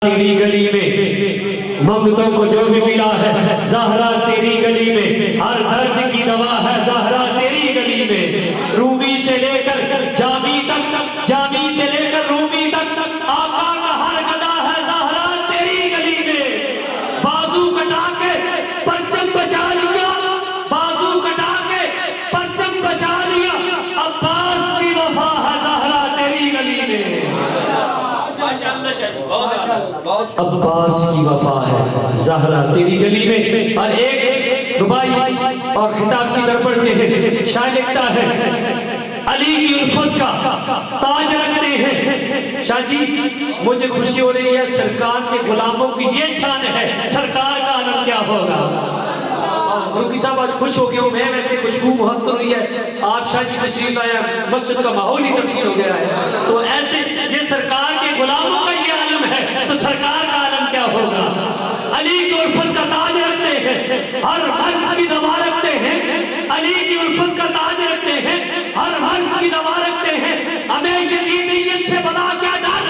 تیری گلی میں منگتوں کو جو بھی ملا ہے زہرا تیری گلی میں، ہر درد کی دوا ہے زہرا تیری گلی میں، رومی سے لے کر جامی تک، جامی سے لے کر رومی تک آقا کا ہر گدا ہے زہرا تیری گلی میں، بازو کٹا کے پرچم بچا لیا، بازو کٹا کے پرچم بچا لیا، عباس کی وفا ہے زہرا تیری گلی میں، عباس کی وفا ہے زہرا تیری گلی میں۔ اور ایک ربائی اور خطاب کی طرف بڑھتے ہیں، شاعر لکھتا ہے علی کی الفت کا تاج رکھتے ہیں۔ شاہ جی مجھے خوشی ہو رہی ہے، سرکار کے غلاموں کی یہ شان ہے، سرکار کا عالم کیا ہوگا۔ فروقی صاحب آج خوش ہو گئے ہوں، میں ویسے خوشبو محتر ہوئی ہے، آپ شاہ جی تشریف آیا، مسجد کا ماحول ہی تبدیل ہو گیا ہے، تو ایسے یہ سرکار کے غلاموں کا یہ عالم ہے تو سرکار کا عالم کیا ہوگا۔ علی کی الفت کا تاج رکھتے ہیں، ہر مرض کی دوا رکھتے ہیں، علی کی الفت کا تاج رکھتے ہیں، ہر مرض کی دوا رکھتے ہیں، ہمیں جدیدیت سے بڑا کیا ڈر،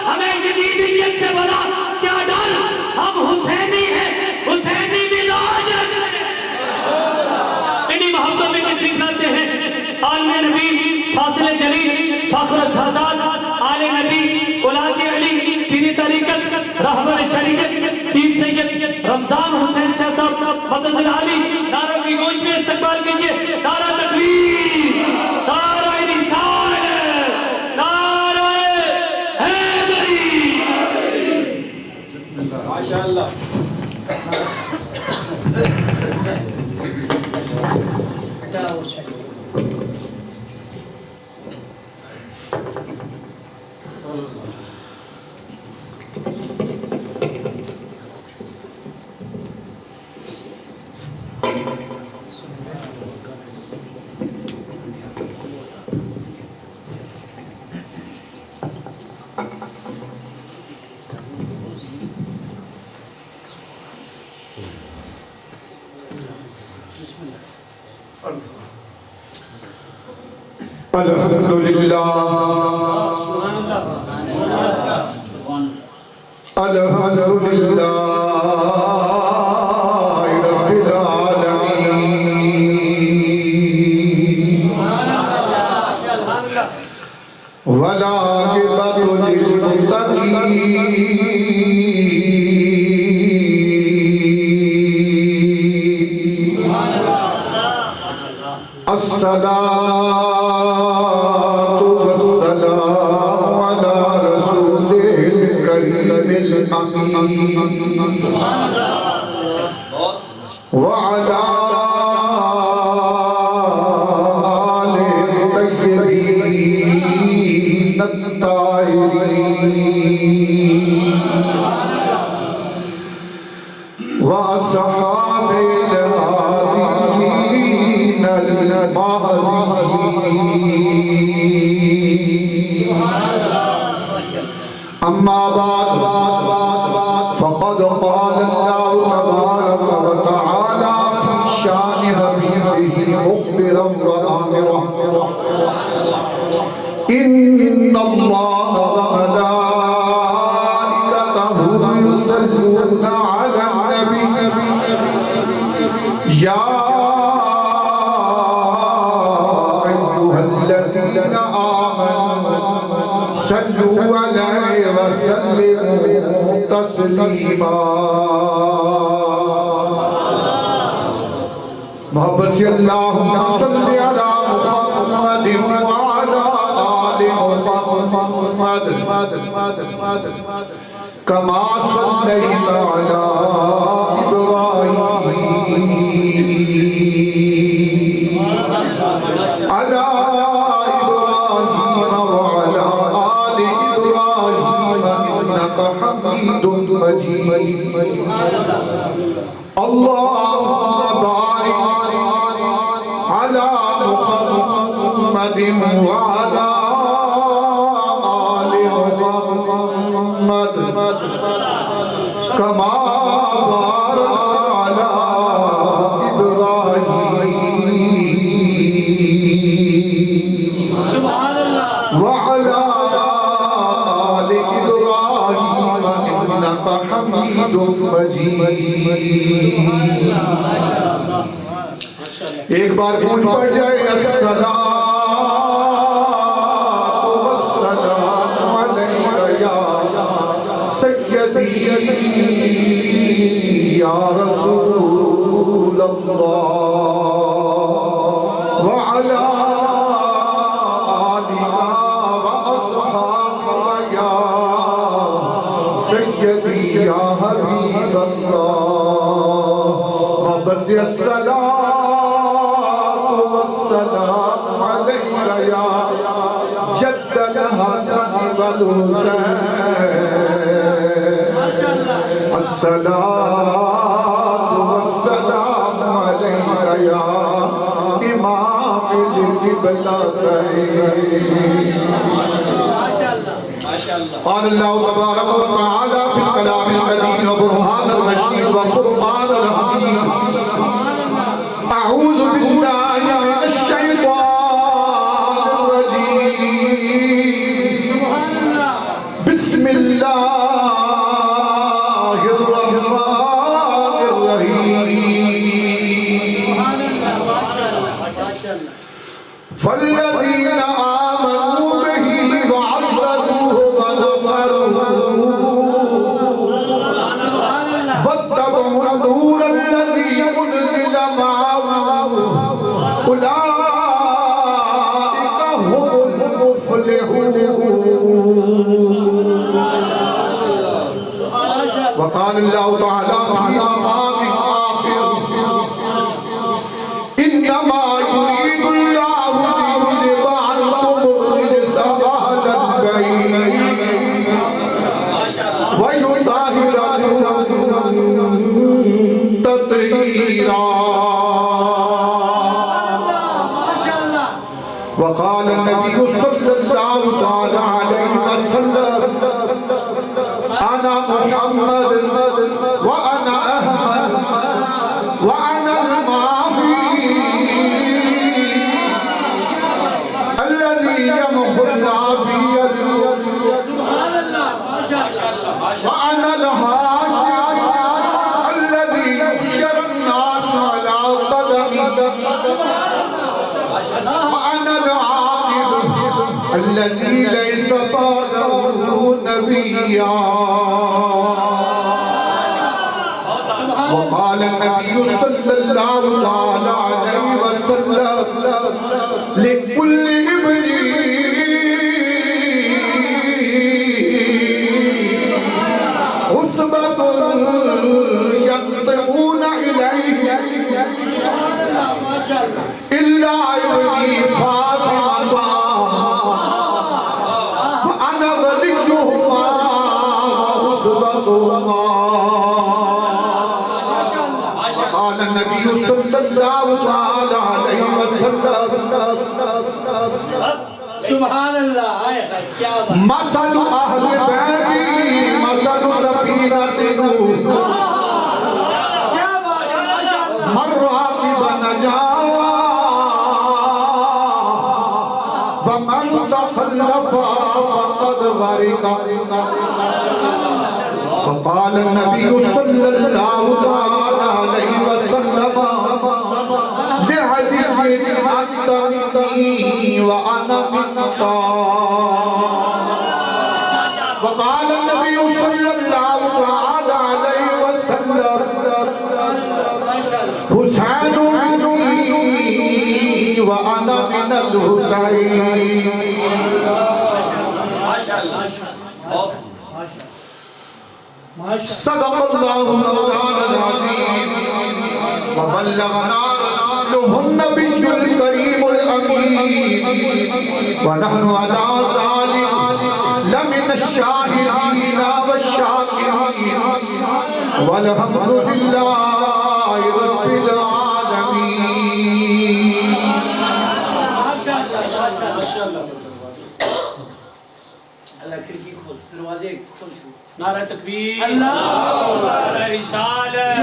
ہمیں جدیدیت سے بڑا کیا ڈر، ہم حسینی ہیں، حسینی مزاج رکھتے ہیں۔ انہی محبتوں میں تشریف لاتے ہیں عالم نبی فاصل جلیل فخر سادات آل نبی اولاد علی پیر طریقت رہبر شریعت پیر سید رمضان حسین شاہ صاحب مدد العالی، نعروں کی گونج میں استقبال کیجئے، نعرہ تکبیر، نعرہ رسالت، نعرہ حیدری۔ ماشاءاللہ الحمدللہ الحمدللہ رب العالمین والعاقبۃ للمتقین الصلاة وعلى آل الطيبين الطاهرين وأصحاب الهادين المهديين أما بعد فقد قال الله تبارك وتعالى في شان حبيبه مخبرا وآمرا إن الله وملائكته يصلون على النبي يا أيها الذين آمنوا صلوا عليه وسلموا تسلیما۔ محبت سے اللہم صلی علی محمد وعلا آل محمد کما صلیت علی ابراہیم علی ابراہیم وعلا آل ابراہیم انک حمید مجید۔ اللہم بارک علی محمد وعلا آل محمد کما بارکت علی ابراہیم وعلا آل ابراہیم انک حمید مجید۔ ایک بار گونج پڑ جائے الصلاۃ والسلام علیک یا سیدی یا رسول اللہ وعلی آلہ وأصحابہ یا سیدی یا حبیب اللہ بس الصلاۃ والسلام علیک یا جد الحسن والحسین الصلاۃ والسلام علیک یا امام القبلتین۔ قال اللہ تبارک و تعالی فی الکلام القدیم وبرہان الرشید وفرقان الحمید اعوذ باللہ من الشیطان الرجیم بسم اللہ الرحمن الرحیم فالذین آمنوا بہ وعزروہ ونصروہ واتبعوا النور الذی انزل معه اولئک هم المفلحون۔ وقال اللہ تعالی فی مقام آخر انما یرید اللہ لیذهب عنکم الرجس اہل البیت ویطہرکم تطہیرا۔ وقال النبی صلی اللہ تعالی علیہ وسلم انا محمد وانا احمد وانا الماضي الذي يمحو الله وانا الهاشم الذي يحشر الناس على قدمي وانا العاقب الذي ليس بعده نبيا۔ وقال النبي صلى الله عليه وسلم لكل ابن عصبة ينطقون إليه إلا ابني فاطمة وأنا وليهما وعصبتهما۔ قال النبي صلى الله عليه وسلم سبحان اللہ مثل اہل بیتی مثل سفینۃ نوح من راکب نجا ومن تخلف فقد غرق۔ وقال النبي صلى الله عليه وسلم لعلي أنت مني وأنا منك۔ وقال النبي صلى الله عليه وسلم حسين مني وأنا من الحسين۔ صدق الله مولانا العظيم وبلغنا رسوله النبي الكريم الأمين ونحن على ذلك لمن الشاهدين والشاكرين والحمد لله رب العالمين۔ اللہ کھڑکی کھول دروازے کھول۔ نعرہ تکبیر، نعرہ رسالت،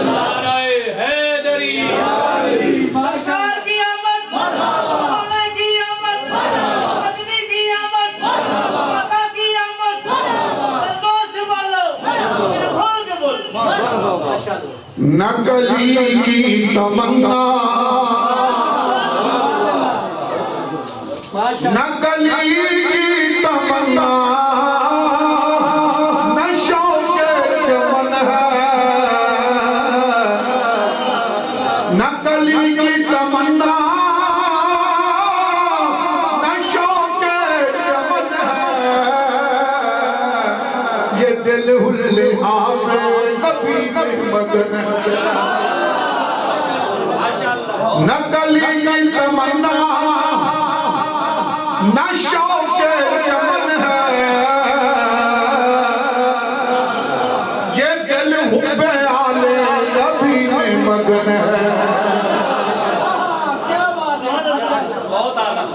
نعرہ حیدری، سرکار کی آمد، سونے کی آمد، مدنی کی آمد، عطا کی آمد، رضا سے بولو نہ گلی کی تمنا نہ گلی کی تمنا نہ شوق چمن ہے نہ گلی کی تمنا نہ شوق چمن ہے یہ دل ہلے آوے نبی میں مگن ہے نہ گلی کی تمنا نہ شوق چمن ہے یہ دل حب آلے نبی میں مگن ہے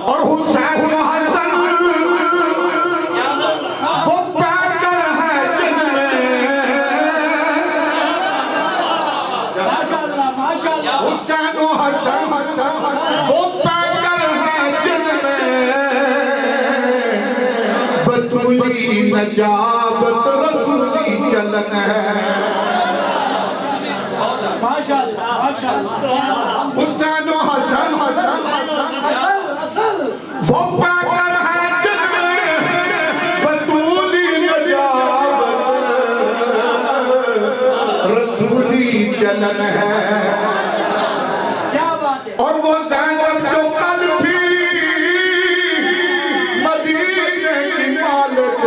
اور حسین و حسن وہ پیکر ہے جن میں حسین و حسن وہ پیکر ہے جن میں بطولی نجابت رسولی چلن ہے حسین و حسن وہ پیکر ہے جن میں بطولی نجابت رسولی چلن ہے اور وہ زینب جو کل بھی مدینے کی مالک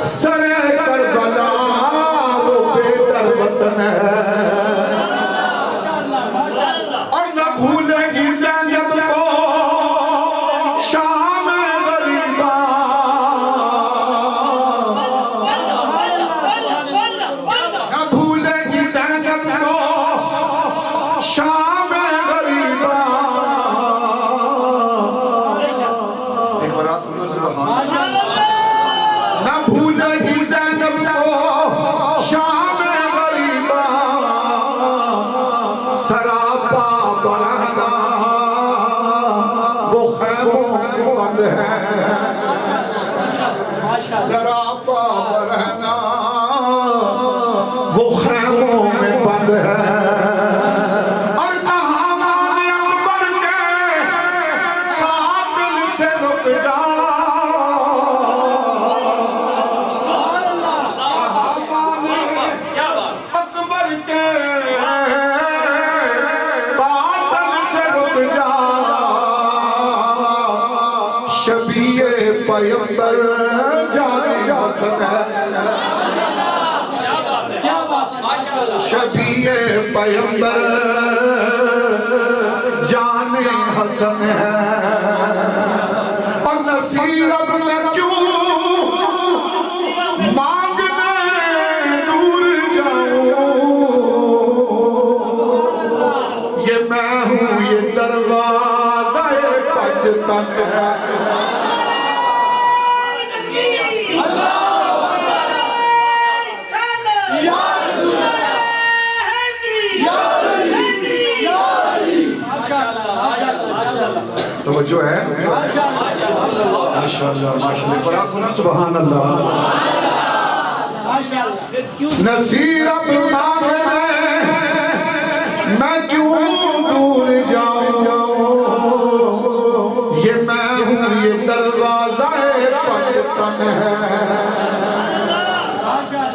سر کربلا وہ بیدر وطن ہے اور نہ بھولے گی زینب کو شام غریبا نہ بھولے گی زینب کو شام غریبا ایک بار آپ بولو سبحان نہ بھولے گی زینب کو شام غریبا سراپا برہنا وہ خیموں میں بند ہے سراپا برہنا وہ خیموں میں بند ہے اور کہامان اکبر کے قاتل سے رک جا اکبر کے قاتل سے رک جا شبیہ پیمبر جانے حسن ہے شبیہ پیمبر جانے حسن ہے اور نصیر اب میں کیوں مانگنے دور جاؤں یہ میں ہوں یہ دروازہ پنجتن ہے توجہ ہے ماشاءاللہ ماشاءاللہ پر آپ ہونا سبحان اللہ نصیر اب مانگنے میں کیوں دور جاؤں یہ میں ہوں یہ دروازہ پنجتن ہے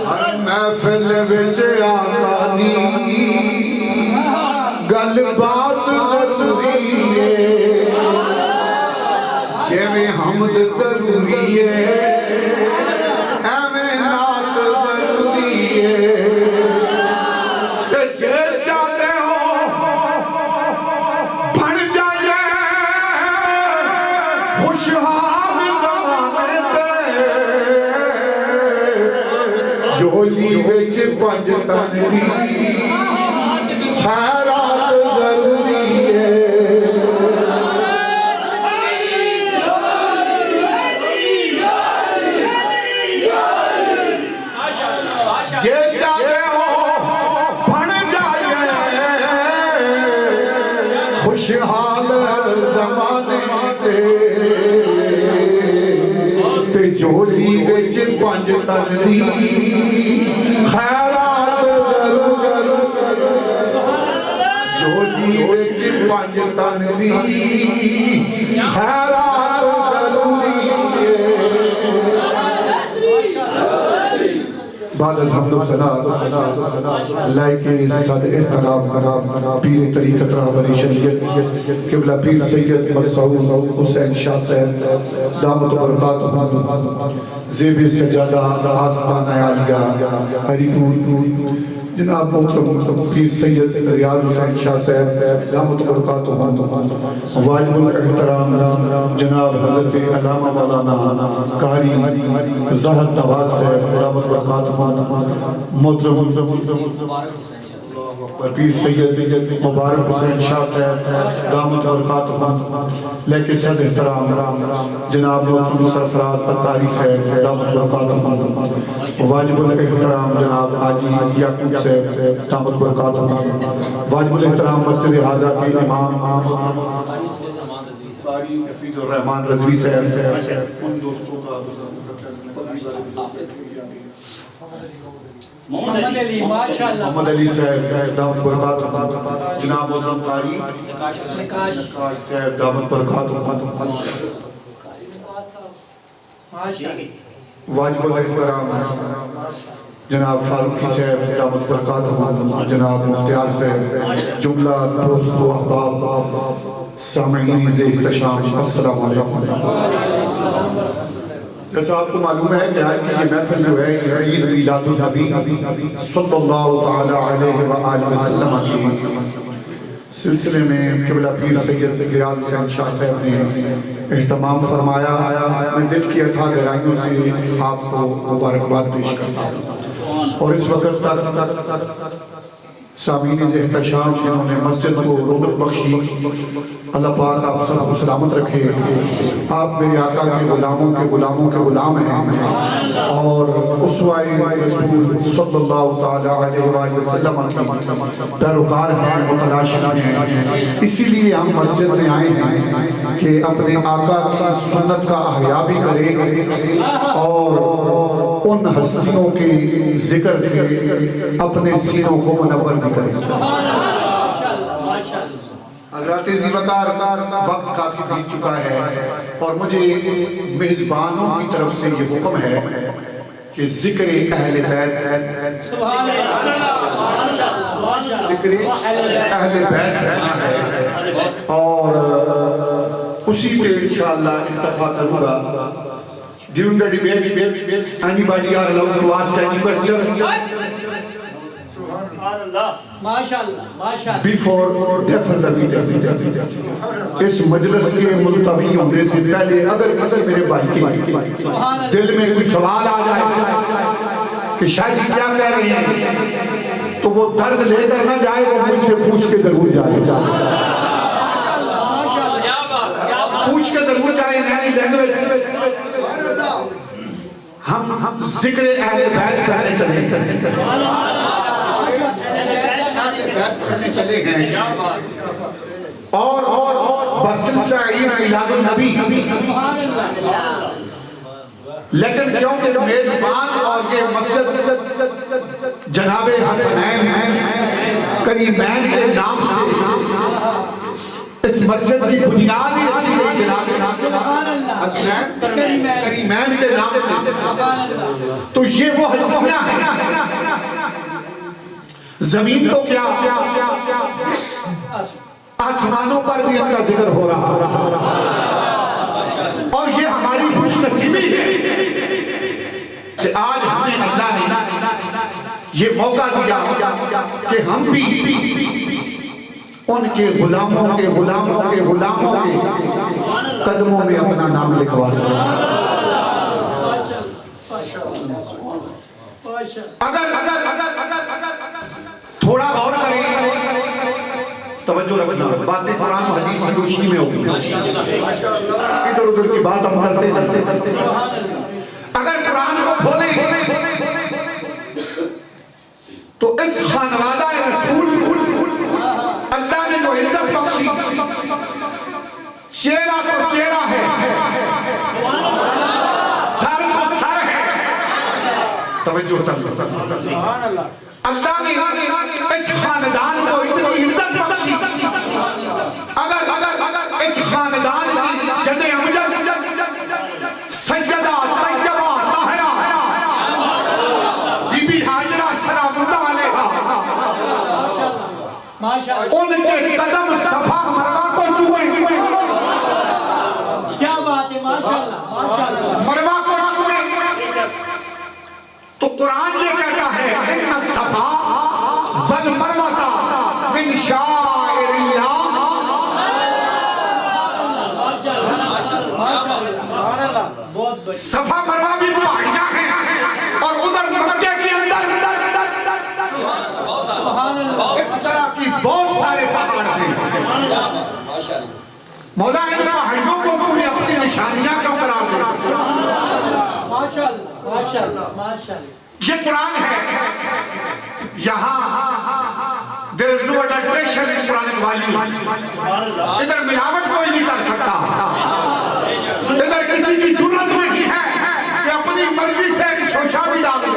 ہر محفل وچ آقا دی گل بات ضروری ہے جیویں حمد ضروری ہے ایویں نعت ضروری ہے تے جے چاہتے ہو بن جائے خوشحال زمانے تے جھولی وچ پنجتن دی خیرات ضروری ہے جے چاہتے ہو بن جائے خوشحال زمانے تے جھولی وچ پنجتن دی پانچتن دی خیرات ضروری بعد از حمد و ثنا اللہ کے صد احترام پیر طریقت رہبری شریعت قبلہ پیر سید مسعود حسین شاہ صاحب دامت و برکاتہ زیب سجادہ آستانہ عالیہ ہری پور جناب محترم پیر سید ریاض حسین شاہ صاحب دامت و برکاتہ واجب الاحترام جناب حضرت علامہ مولانا قاری زہر نواز صاحب دامت و برکاتہ محترم پیر سید مبارک حسین شاہ صاحب دامت و برکاتہ لیکن صد احترام جناب محترم سرفراز اتاری صاحب دامت و برکاتہ واجب الاحترام جناب حاجی یعقوب صاحب دامت و برکاتہ واجب الاحترام مسجد حاضر کے امام قاری حفیظ الرحمان رضوی صاحب ان دوستوں کا محمد علی ماشاءاللہ محمد علی صاحب دامت و برکاتہ جناب محترم قاری نقاش صاحب دامت و برکاتہ واجب الاحترام جناب فاروقی صاحب دامت و برکاتہ جناب مختار صاحب جملہ دوست و احباب سامعین ذی احتشام السلام علیکم جیسا آپ کو معلوم ہے کہ یہ محفل جو ہے عید میلاد النبی صلی اللہ تعالی علیہ وآلہ وسلم کی سلسلے میں قبلہ پیر سید ریاض حسین شاہ صاحب نے اہتمام فرمایا میں دل کی اتھا گہرائیوں سے آپ کو مبارکباد پیش کرتا ہوں اور اس وقت تک سامعین احتشام جنہوں نے مسجد کو رونق بخشی اللہ پاک آپ سب کو سلامت رکھے آپ میرے آقا کے غلاموں کے غلام ہیں اور اسوہ رسول صلی اللہ تعالی علیہ وآلہ وسلم کی پیروکار ہیں متلاشی ہیں اسی لیے ہم مسجد میں آئے ہیں کہ اپنے آقا کی سنت کا احیاء بھی کرے اور ان ہستیوں کے ذکر سے اپنے سینوں کو منور بھی کرے حضرات زیوکار وقت کافی بیت چکا ہے اور مجھے میزبانوں کی طرف سے یہ حکم ہے کہ ذکر اہل بیت کرنا ہے اور اسی پہ انشاءاللہ اتفاق کروں گا. During the debate, anybody are allowed to ask any question? Before definitely اس مجلس کے ملتوی ہونے سے پہلے اگر کسی میرے بھائی کے دل میں کوئی سوال آ جائے کہ شاہ جی کیا کہہ رہے ہیں تو وہ درد لے کر نہ جائے, وہ مجھ سے پوچھ کے ضرور جائے, پوچھ کے ضرور جائے. ہم ذکر اہل بیت کرنے چلے ہیں اور بسلسلہ عید میلاد النبی, لیکن کیونکہ میزبان اور یہ مسجد جناب حسنین کریمین کے نام سے اس مسجد کی بنیاد ہی جناب حسنین کریمین کے نام سے, تو یہ وہ ہستیاں ہیں. زمین تو کیا آسمانوں پر بھی ان کا ذکر ہو رہا, اور یہ ہماری خوش نصیبی ہے کہ آج ہمیں اللہ نے یہ موقع دیا کہ ہم بھی ان کے غلاموں کے قدموں میں اپنا نام لکھوا سکیں. اگر تھوڑا غور کریں, توجہ رکھنا, باتیں قرآن و حدیث کی روشنی میں ہوگی, ادھر ادھر کی بات ہم کرتے اگر قرآن کو کھولیں تو اس خانوادہ رسول اللہ نے جو عزت بخشی, چہرہ کو چہرہ ہے, سر کو سر ہے, توجہ اللہ نے اس خاندان کو اتنی عزت بخشی خاندان کی جد امجد سیدہ طیبہ طاہرہ بی بی حاجرہ سلام اللہ علیہا ان کے قدم صفا مروہ کو چھوئے. کیا بات ہے ماشاءاللہ ماشاءاللہ. مروہ کو چھوئے تو قرآن یہ کہتا ہے ان الصفا والمروہ من شعائر اللہ. صفا مروہ بھی پہاڑیاں ہیں اور ادھر مکے کے اندر اس طرح کی بہت سارے پہاڑ ہیں. مولا ان پہاڑیوں کو تمہیں اپنی نشانیاں کیوں قرار دے؟ ماشاءاللہ ماشاءاللہ ماشاءاللہ. یہ قرآن ہے. یہاں there is no adulteration in Quranic value. ادھر ملاوٹ کوئی نہیں کر سکتا. ادھر کسی کی ضرورت نہیں ہے کہ اپنی مرضی سے ایک شوشہ بھی ڈال دے.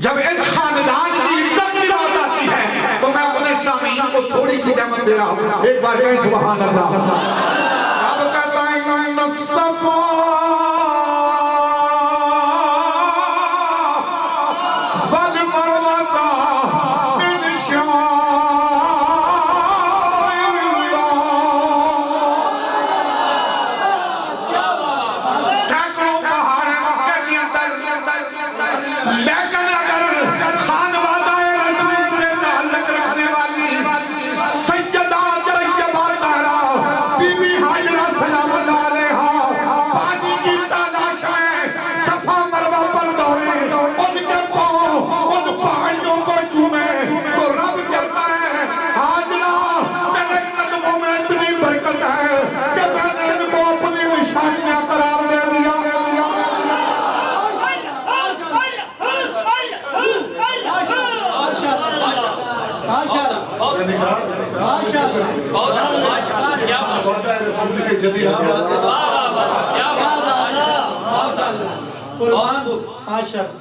جب اس خاندان کی عزت کی بات آتی ہے تو میں اپنے سامعین کو تھوڑی سی جمع دے رہا ہوں. ایک بار کہیں سبحان اللہ. اب کہتا ہے ان الصفا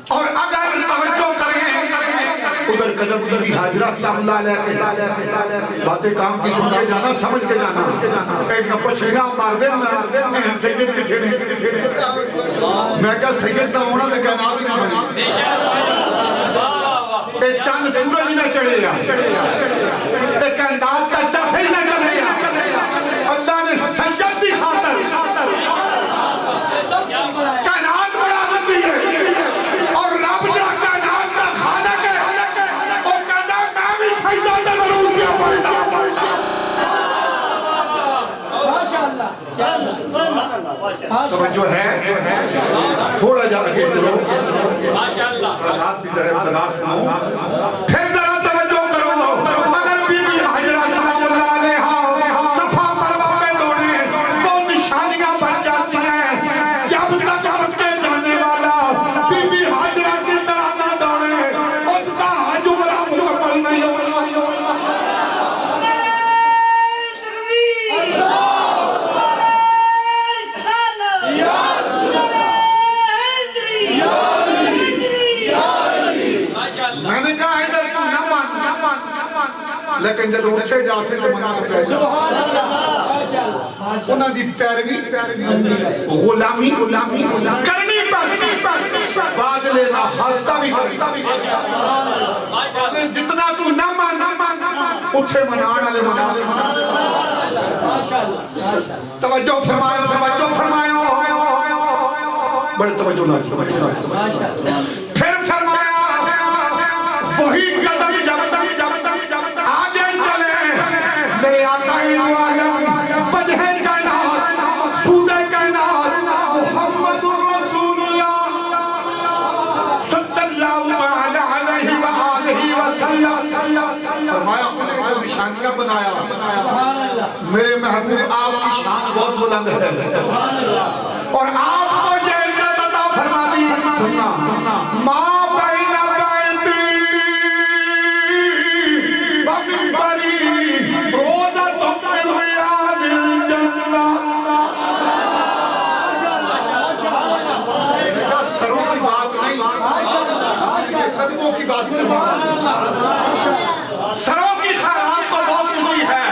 اور اگر توجہ کریں ادھر قدم بی بی حاجرہ سلام اللہ علیہ باتیں کام کی سن کے جانا سمجھ کے جانا. ایک نپا چھینا مار دینا سید کے چھینے میں کہا سید نہ ہونا میں کہنا بھی نہ بنی. ایک چاند سورج نہ چڑھے گا, ایک انداز کا چرخ نہ چلے گا. اللہ نے سید کی خاطر کائنات بڑھا دیتی ہے اور رب جو کائنات کا خالق ہے وہ کہتا ہے میں بھی سجدہ دے ضرور کیا پڑھتا. توجہ ہے تھوڑا جا کے پھر ذرا توجہ کرو. اگر بی بی حاجرہ سلام اللہ علیہا صفا مروہ میں دوڑے تو نشانیاں بن جاتی ہیں. جب تک مکے جانے والا بی بی حاجرہ کی طرح نہ دوڑے اس کا حج عمرہ مکمل نہیں ہوگا. میں نے کہا ادھر تو نہ مان لیکن جب اٹھے جا سے تو منع کر انہاں دی پیروی غلامی کرنی پڑتی بعد لینا خاصتہ بھی جتنا تو نہ مان اٹھے منان والے منا. توجہ فرمائے بڑے توجہ نہ. پھر فرمایا وہی قدم جب آگے چلے میرے آقا دو عالم وجہ کائنات مقصود کائنات محمد رسول اللہ صلی اللہ علیہ وآلہ وسلم. فرمایا انہیں جو نشانیاں بنایا میرے محبوب آپ کی شان بہت بلند ہے اور آپ کو یہ عزت عطا فرما دی. سننا ماں بین بیتی ومنبری روضۃ من ریاض الجنہ. سروں کی بات نہیں قدموں کی بات سروں کی خیرات تو بہت اونچی ہے.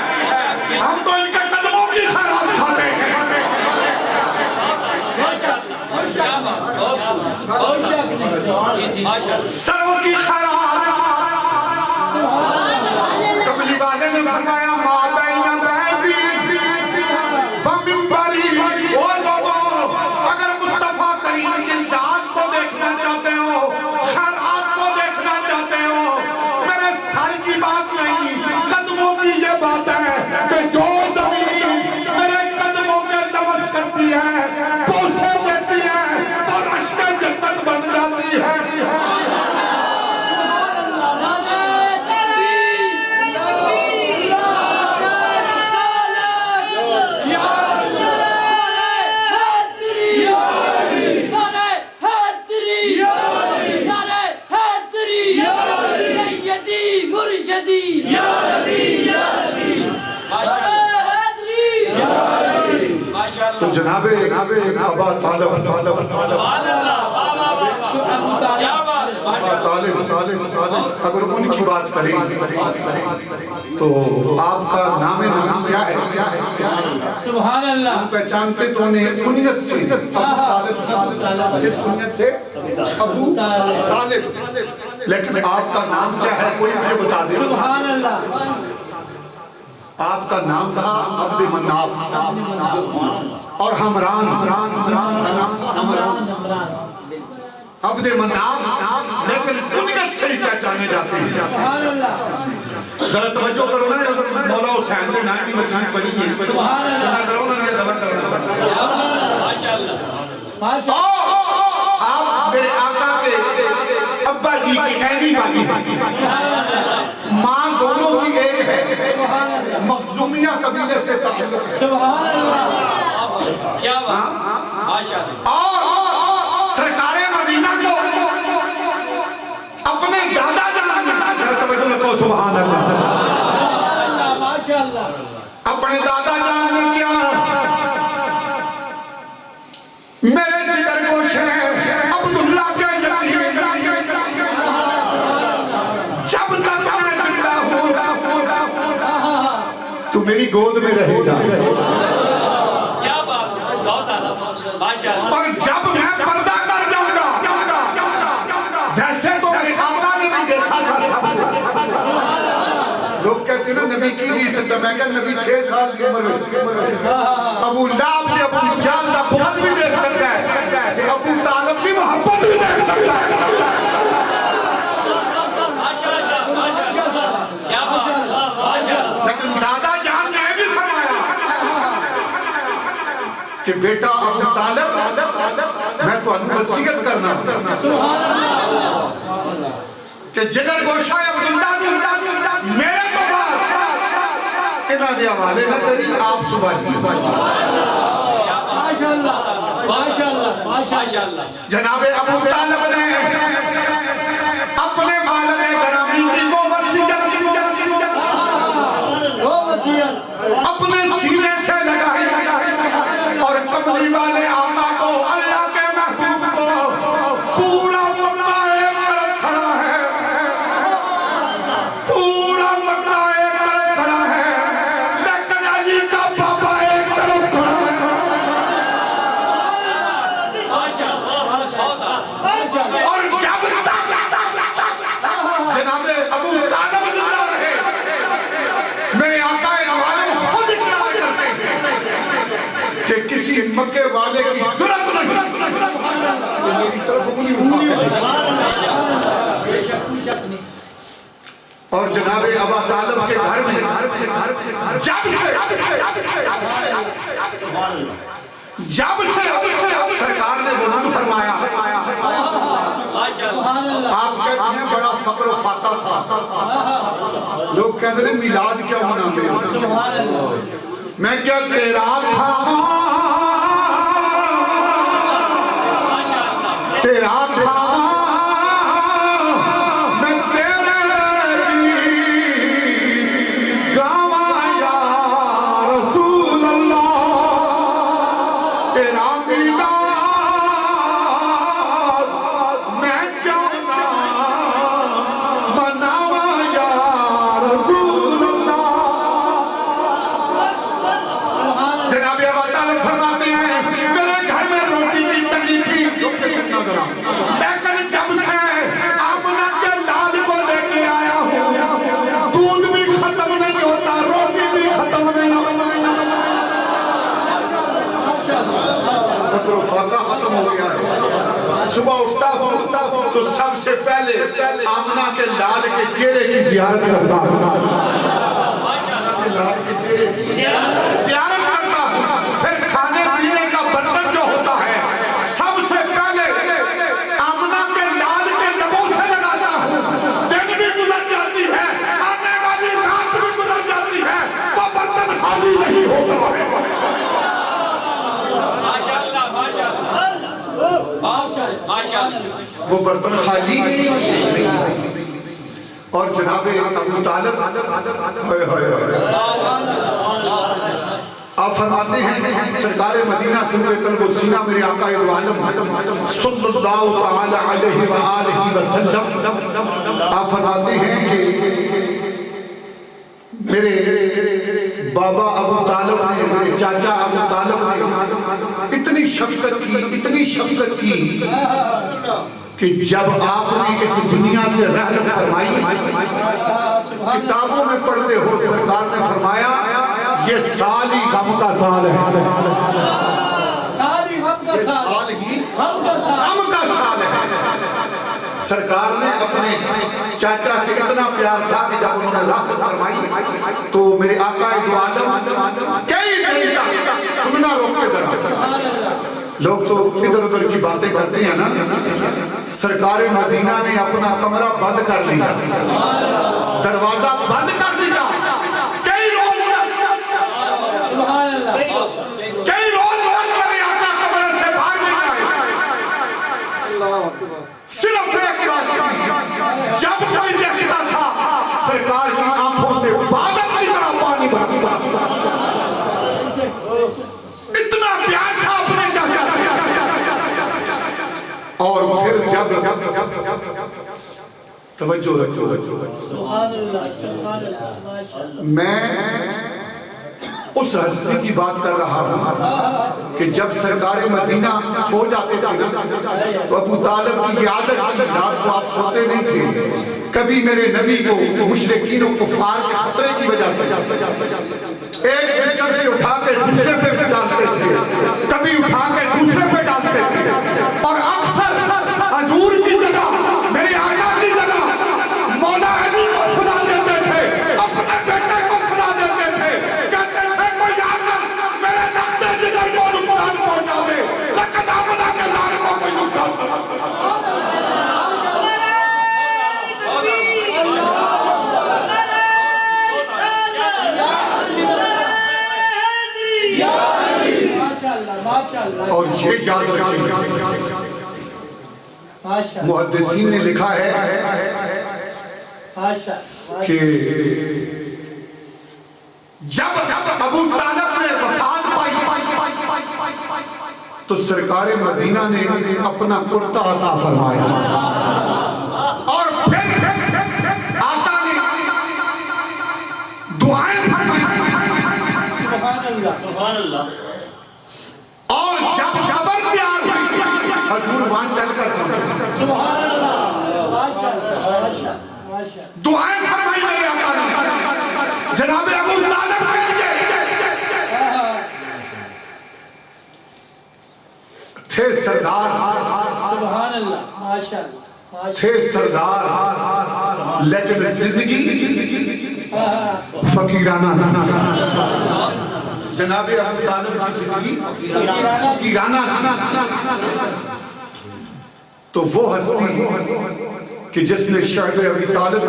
فرمایا ما بین بیتی و منبری، وہ لوگوں اگر مصطفیٰ کریم کی ذات کو دیکھنا چاہتے ہو، خیرات کو دیکھنا چاہتے ہو، میرے سر کی بات نہیں، قدموں کی یہ بات ہے کہ جو زمین میرے قدموں کے لمس کرتی ہے، بوسے دیتی ہے، تو رشک جنت بن جاتی ہے۔ تو جناب ابا طالب اگر ان کی بات کریں تو آپ کا نام کیا ہے؟ سبحان اللہ۔ ہم پہچانتے تو انہیں کنیت سے ابو طالب، اس کنیت سے ابو طالب، لیکن آپ کا نام کیا ہے کوئی مجھے بتا دے۔ سبحان اللہ۔ آپ کا نام تھا عبد مناف اور حمران، عبد مناف، لیکن کنیت سے ہی پہچانے جاتے ہیں۔ سبحان اللہ۔ ذرا توجہ کرو نا، مولا حسین نے نائنٹی مسیح پڑھی ہے۔ سبحان اللہ۔ آپ میرے آقا کے ابا جی کی عینی باقی ماں دونوں کی ایک ہے، مخزومیہ قبیلے سے تعلق ہے۔ سبحان اللہ۔ کیا بات، ماشاءاللہ۔ اور سرکار مدینہ کو اپنے دادا جان کو سبحان اللہ، ماشاءاللہ، اپنے دادا جان نے کیا میرے جگر گوشے عبداللہ کے جب تک میں زندہ ہوں تو میری گود میں رہے گا، کیا بات، بہت اعلیٰ، ماشاءاللہ۔ اور جب میں پردہ کر جاؤں گا، ویسے تو میرے آقا نے بھی دیکھا تھا سب، لوگ کہتے ہیں نا نبی کی نہیں سکتا، میں کہا نبی 6 سال کی عمر میں ابو لہب نے ابو جہل کا بغض بھی دیکھ سکتا ہے، کہ ابو طالب کی محبت بھی دیکھ سکتا ہے۔ کیا بات، لیکن دادا جان نے بھی فرمایا کہ بیٹا ابو طالب میں تو انہوں وصیت کرنا کہ جگر گوشہ عبداللہ میرے تو بات انہاں دے حوالے نہ کری، آپ صبح جناب ابو طالب نے اپنے والد گرامی کی کو وصیت اپنے سینے سے لگائی، اور قبلی والے آقا کو، اللہ کے محبوب کو پورا مکہ ایک طرف کھڑا ہے، پورا مکہ ایک طرف کھڑا ہے، لیکن علی کا پاپا ایک طرف کھڑا ہے۔ اور جب جناب ابو طالب زندہ رہے، میرے آقا عالم خود اقرار کرتے ہیں کہ کسی مکے والے کی ضرورت نہیں کہ میری طرف انگلی اٹھا کے، اور جناب ابا طالب کے گھر میں جب سے سرکار نے بلند فرمایا، آپ کہتے ہیں بڑا فقر و فاقہ تھا، لوگ کہتے ہیں میلاد کیا مناتے ہیں، میں کیا تیرا تھا تیرا تھا میں تیرے گاواں یا رسول اللہ، تیرا میلاد میں کیوں نہ مناواں یا رسول اللہ۔ جناب ابا طالب فرماتے ہیں میرے گھر میں روٹی کی تنگی تھی، ختم ہو گیا ہے. صبح اٹھتا ہوں تو سب سے پہلے آمنہ کے لال کے چہرے کی زیارت کرتا ہوں. لال کے چہرے کی زیارت کرتا ہوں. پھر کھانے پینے کا برتن جو ہوتا ہے سب سے پہلے آمنہ کے لال کے لبوں سے لگاتا ہوں. دن بھی گزر جاتی ہے, آنے والی رات بھی گزر جاتی ہے, وہ برتن خالی نہیں ہوتا ہے. وہ برتن خالی اور جناب ابو طالب آپ فرماتے ہیں سرکار مدینہ سنور قلب و سینہ میرے آقا دو عالم صلی اللہ تعالی علیہ وآلہ وسلم آپ فرماتے ہیں کہ میرے بابا ابو طالب نے, میرے چاچا ابو طالب نے اتنی شفقت کی کہ جب آپ نے اس دنیا سے رحلت فرمائی, کتابوں میں پڑھتے ہو سرکار نے فرمایا یہ سال ہی غم کا سال ہے. یہ سال ہی غم کا سال ہے. سرکار نے اپنے چاچا سے اتنا پیار تھا کہ جب انہوں نے رحمت فرمائی تو میرے آقا دو عالم کئی نہیں تھا سننا روک کے ذرا. لوگ تو ادھر ادھر کی باتیں کرتے ہیں نا. سرکار مدینہ نے اپنا کمرہ بند کر لیا, دروازہ بند کر دیا. کئی روز میرے آقا کمرے سے باہر نہیں آئے. صرف ایک بات تھی, جب کوئی دیکھتا تھا سرکار کی آنکھوں سے بادل کی طرح پانی برستا. اتنا پیار تھا اپنے چاچا سے. اور پھر جب توجہ میں اس ہستی کی بات کر رہا ہوں کہ جب سرکار مدینہ سو جاتے تھے تو ابو طالب کی یہ عادت تھی, رات کو آپ سوتے نہیں تھے. کبھی میرے نبی کو مشرکین و کفار کے خطرے کی وجہ سے ایک بستر سے اٹھا کے دوسرے پہ ڈالتے تھے, کبھی اٹھا کے دوسرے پہ ڈالتے تھے, اور اکثر حضور کی جگہ میرے آقا کی جگہ مولا علی کو سنا دیتے تھے, اپنے بیٹے کو سنا دیتے تھے. کہتے تھے کوئی آقا میرے نقطے جگر کو نقصان پہنچا دے, لیکن آمنہ کے لال کو کوئی نقصان پہنچا اور یہ یاد رکھیں. محدثین نے لکھا ہے کہ جب ابو طالب نے وفات پائی تو سرکار مدینہ نے اپنا کرتا عطا فرمایا, اور پھر آقا نے دعائیں فرمائی. سبحان اللہ. اور جب جبر تیار ہوئی حضور وہاں چل کر سبحان اللہ دعائیں فرمائی میرے آقا نے جناب ابو طالب کے لیے. تھے سردار سبحان اللہ, تھے سردار لیکن زندگی فقیرانہ. جناب ابو طالب کی زندگی فقیرانہ تو وہ ہستی کہ جس نے شعب ابی طالب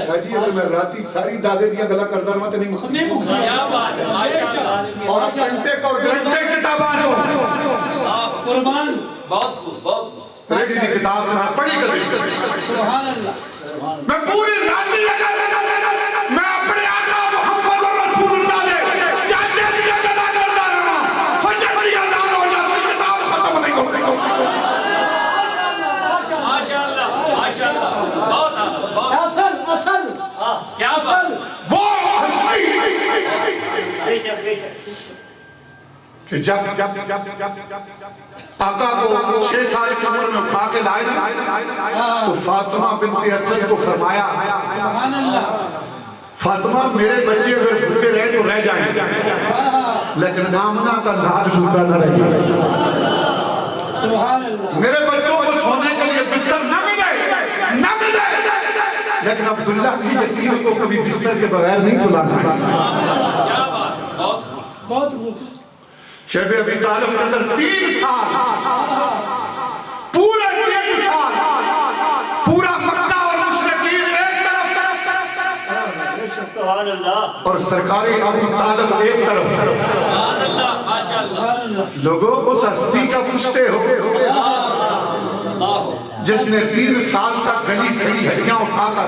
شاہ جی اگر میں راتی ساری دادے دیا گلا کردار ماں تے نہیں مخدم اور گھنٹے کا اور گھنٹے کتاباں جو قربان بہت خوب ریڈی دی کتاب میں پڑھی کر سبحان اللہ. میں پوری راتی میں اپنے آقا محمد رسول اللہ نے چاہتے دیا گلا کرتا رہا, فجر کی اذان ہو جاتی کتاب ختم نہیں ہوتی. ماشاءاللہ بہت اصل کیا بات. وہ ہستی کہ جب آقا کو 6 سال کی عمر میں اٹھا کے لائے تو فاطمہ بنت اسد کو فرمایا فاطمہ میرے بچے اگر بھوکے رہے تو رہ جائیں, لیکن آمنہ کا لال بھوکا نہ رہے. میرے بچوں کو سونے کے لیے بستر نہ ملے لیکن عبداللہ کی یتیم کو کبھی بستر کے بغیر نہیں سلا سکتا. کیا بات بہت شیخ ابی طالب کے اندر 3 سال پورا 3 سال پورا مکہ اور مشرکین ایک طرف اور سرکار ابو طالب ایک طرف. لوگوں اس ہستی کا پوچھتے ہو جس نے 3 سال تک گلی سڑی ہڈیاں اٹھا کر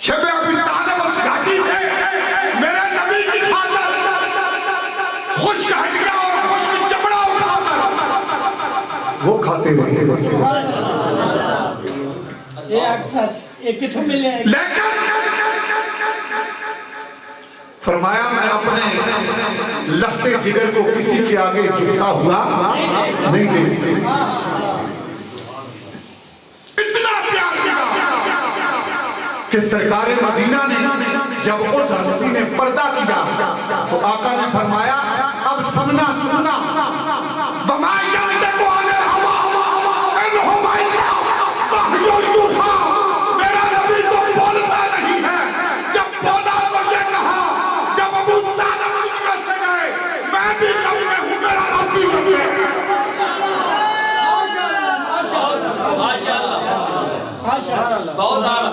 شیخ ابی طالب اس گھاٹی سے میرے نبی کی خاطر خشک ہڈیاں اور خشک چمڑا اٹھا کر وہ کھاتے رہے. لیکن فرمایا میں اپنے لختے جگر کو کسی کے آگے جھکا ہوا نہیں دے سکتا. اتنا پیار کہ سرکار مدینہ نے جب اس ہستی نے پردہ کیا تو آقا نے فرمایا اب سننا وَمَا يَنْتِقُ عَنِ الْهَوَىٰ إِنْ هُوَ إِلَّا وَحْيٌ يُوحَىٰ. میرا نبی تو بولتا نہیں ہے. جب بولا تو یہ کہا جب ابو طالب دنیا سے گئے میں بھی کب میں ہوں میرا رب بھی کب ہے. بہت آلہ.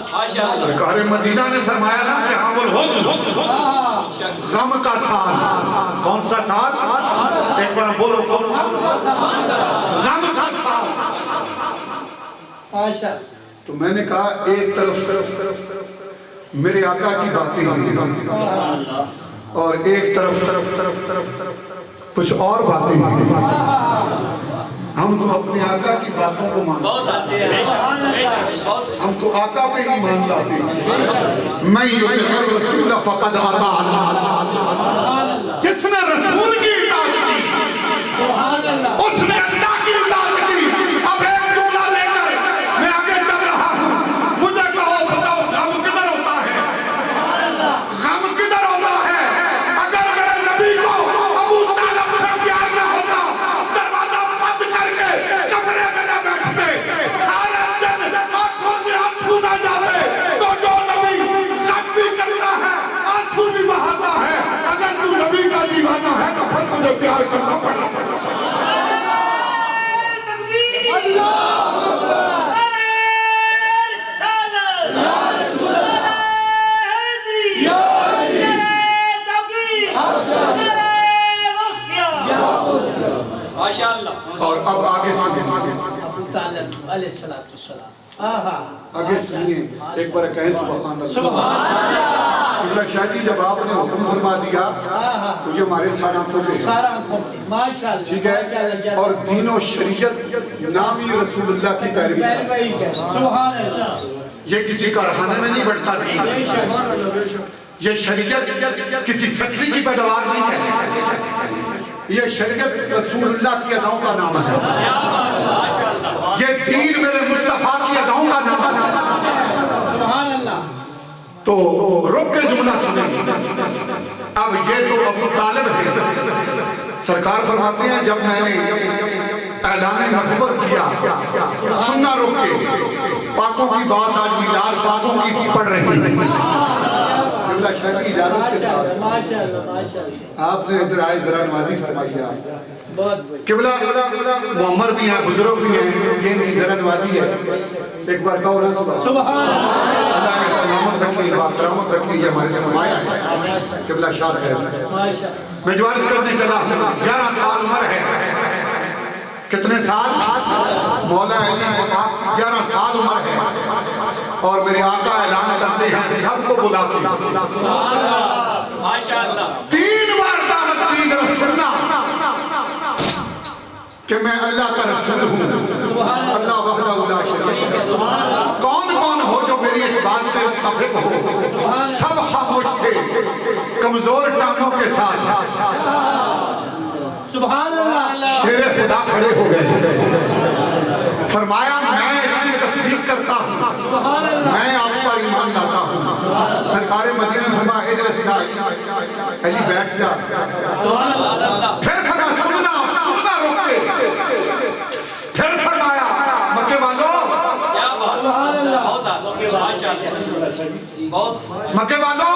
سرکار مدینہ نے فرمایا نا کہ ہم الحزن غم کا سال. کون سا سال؟ ایک بار بولو غم کا سال. تو میں نے کہا ایک طرف میرے آقا کی باتیں ہیں اور ایک طرف کچھ اور باتیں ہیں. ہم تو اپنے آقا کی باتوں کو مانتے ہیں. ہم تو آقا پہ ہی مان لاتے ہیں. میں یطیع الرسول فقد اطاع اللہ. جس نے رسول کی اطاعت کی اس نے اللہ کی اطاعت کی. اب ایک جملہ لے کر میں آگے چل رہا ہوں. مجھے کہو بتاؤ غم کدھر ہوتا ہے؟ غم کدھر ہوتا ہے؟ اگر میرے نبی کو ابو طالب سے پیار نہ ہوتا دروازہ بند کر کے کمرے میں نہ بیٹھتے سارے دن آنکھوں سے آنسو نہ جاتے تو جو نبی غم بھی کرتا ہے آنسو بھی بہاتا ہے. اگر تو نبی کا دیوانہ ہے تو پھر مجھے پیار کرنا پڑا. اور اب آگے سنیے ایک بار کہیں سبحان اللہ. قبلہ شاہ جی جب آپ نے حکم فرما دیا تو یہ ہمارے سارا آنکھوں پہ ٹھیک ہے. اور دین و شریعت نامی رسول اللہ کی پیروی یہ کسی کارخانے میں نہیں بڑھتا تھی. یہ شریعت کسی فیکٹری کی پیداوار نہیں ہے. یہ شریعت رسول اللہ کی اداؤں کا نام ہے. یہ دین میرے مصطفیٰ کی اداؤں کا نام ہے. تو رک کے جملہ سنیں. اب یہ تو ابو طالب ہے. سرکار فرماتے ہیں جب میں نے اعلان نبوت کیا سننا رک کے پاکوں کی بات آج میلاد پاکوں کی پڑھ رہی ہے. قبلہ شاہ کی اجازت کے ساتھ آپ نے ادھر آئے ذرا نوازی فرمائی. قبلہ معمر بھی ہیں بزرگ بھی ہیں یہ ان کی ذرا نوازی ہے. ایک بار کہو نا سبحان اللہ نے سلامت رکھی باکرامت رکھی. یہ ہمارے سرمایہ ہے قبلہ شاہ صاحب. میں جو عرض کرنے چلا 11 سال عمر ہے. کتنے سال؟ مولا علی 11 سال عمر ہے. اور میرے آقا اعلان کرتے ہیں سب کو بلا کے 3 بار دعوت دی رسولنا کہ میں اللہ کا رسول ہوں. اللہ وحدہ لا شریک لہ. کون کون ہو جو میری اس بات پہ متفق ہو؟ سب خاموش تھے کمزور ٹانگوں کے ساتھ. سبحان اللہ. شیر خدا کھڑے ہو گئے. فرمایا میں اس کی تصدیق کرتا ہوں. میں آپ پر ایمان لاتا ہوں. سرکار مدینہ فرما اجلس علی بیٹھ جا، پھر فرما سننا رک کے، پھر فرمایا مکے والوں مکے والوں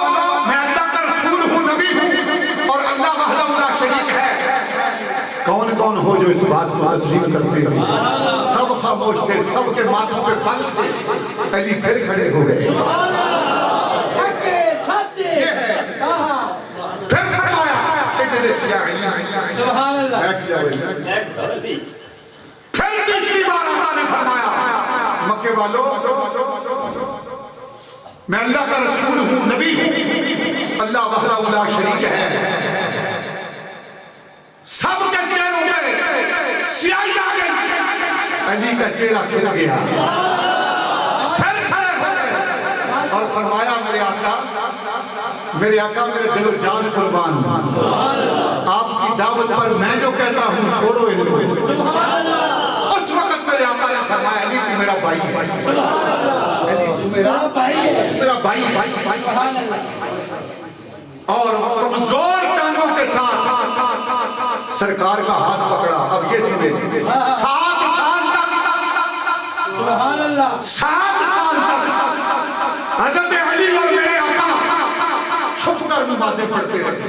میں اللہ کا رسول ہوں، نبی ہوں، اور اللہ وحدہ لا شریک ہے۔ کون کون ہو جو اس بات کو تسلیم کرتے ہیں؟ سب خاموش تھے، سب کے ماتھوں پہ پل تھے، علی پھر کھڑے ہو گئے۔ پھر فرمایا اجلس یا علی، بیٹھ جاؤ۔ پھر تیسری بار اللہ نے فرمایا مکے والوں میں اللہ کا رسول ہوں، نبی ہوں، اللہ وحدہ لا شریک ہے۔ سب کے چہروں میں سیاہی آ گئی، علی کا چہرہ کھل گیا، پھر کھڑے ہو گئے اور فرمایا میرے آقا میرے دل و جان قربان، آپ کی دعوت پر میں جو کہتا ہوں چھوڑو ان کو۔ اس وقت میرے آقا نے فرمایا علی تو میرا بھائی ہے، علی تو میرا بھائی ہے، اور کمزور ٹانگوں کے ساتھ سرکار کا ہاتھ پکڑا۔ اب یہ سنے 7 سال تک حضرت علی اور میرے آقا چھپ کر نمازیں پڑھتے رہتے۔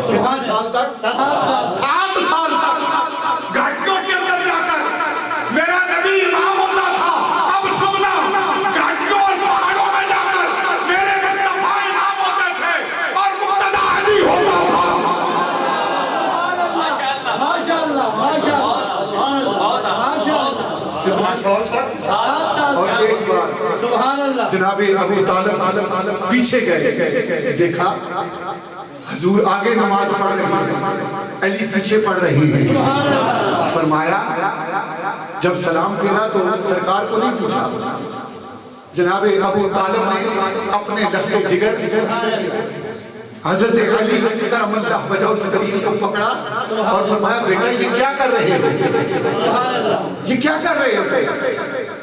کتنے سال تک؟ 7 سال تک گھاٹیوں کے اندر جا کر میرا نبی امام ہوتا تھا۔ اب سننا، گھاٹیوں اور پہاڑوں میں جا کر میرے مصطفیٰ امام ہوتے تھے اور مقتدی علی ہوتا تھا۔ اور ایک بار جناب ابو طالب پیچھے گئے، دیکھا حضور آگے نماز پڑھ رہی ہے، علی پیچھے پڑھ رہی ہے۔ فرمایا جب سلام پھیرا تو سرکار کو نہیں پوچھا، جناب ابو طالب نے اپنے لخت جگر حضرت علی کرم اللہ وجہہ کریم کو پکڑا اور فرمایا بیٹا یہ کیا کر رہے ہو، یہ کیا کر رہے ہو؟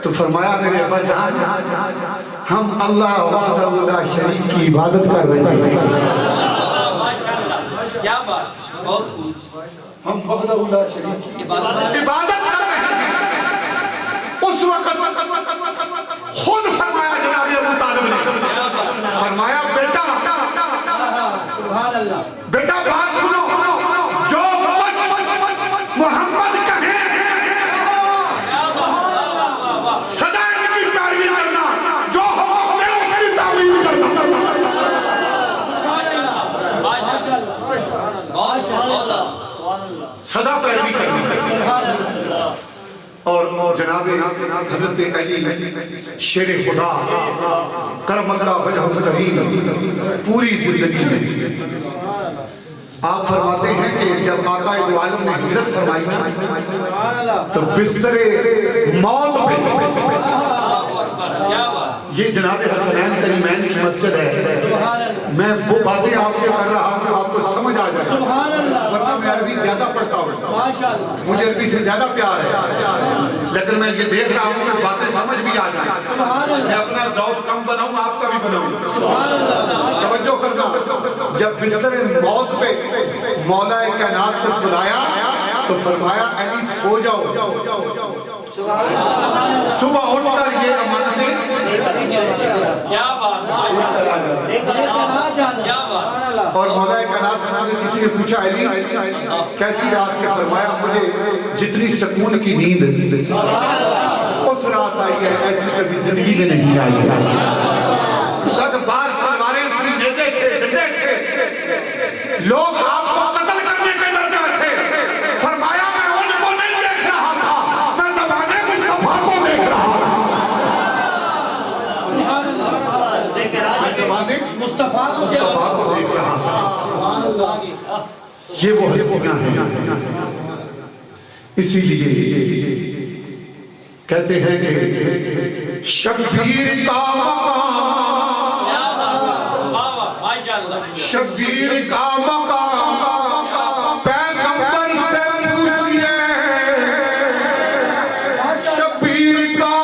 تو فرمایا میرے ابا جان ہم اللہ وحدہ لا شریک کی عبادت کر رہے ہیں۔ کیا بات، بہت خوب، ہم وحدہ لا شریک کی عبادت کر رہے ہیں۔ اس وقت خود فرمایا جناب ابو طالب نے، فرمایا بیٹا بات سنو، جو محمد کہیں سدا ان کی پیروی کرنا، جو حکم دے اس کی تعمیل کرنا۔ سدا پیروی کرنی۔ اور جناب حضرت علی شیر خدا کرم اللہ وجہہ کریم پوری زندگی میں آپ فرماتے ہیں کہ جب آقا دو عالم نے ہجرت فرمائی نا تو بستر موت پہ، یہ جناب حسنین کریمین کی مسجد ہے، میں وہ باتیں آپ سے کر رہا ہوں آپ کو سمجھ آ جائے، ورنہ میں عربی زیادہ پڑھتا ہوں، مجھے عربی سے زیادہ پیار ہے، لیکن میں یہ دیکھ رہا ہوں کہ باتیں سمجھ بھی آ جائیں، میں اپنا ذوق کم بناؤں آپ کا بھی بناؤں۔ توجہ کرنا، جب بستر موت پہ مولا کائنات کو سلایا تو فرمایا علی سو جاؤ، صبح اٹھ کر یہ امانتیں۔ کیا بات، کیا بات۔ اور مولا کائنات سے کسی نے پوچھا علی کیسی رات ہے؟ فرمایا مجھے جتنی سکون کی نیند اس رات آئی ہے ایسی کبھی زندگی میں نہیں آئی ہے۔ بار تلواریں تھیں، نیزے تھے، ڈنڈے تھے، لوگ آپ کو قتل کرنے کے درجہ تھے، فرمایا میں ان کو نہیں دیکھ رہا تھا، میں زبانِ مصطفیٰ کو دیکھ رہا تھا۔ میں زبانِ مصطفیٰ کو دیکھ رہا تھا۔ یہ وہ ہستیاں ہیں، اسی لیے کہتے ہیں کہ شبیر کا مقام، شبیر کا مقام پیغمبر سے پوچھئے، شبیر کا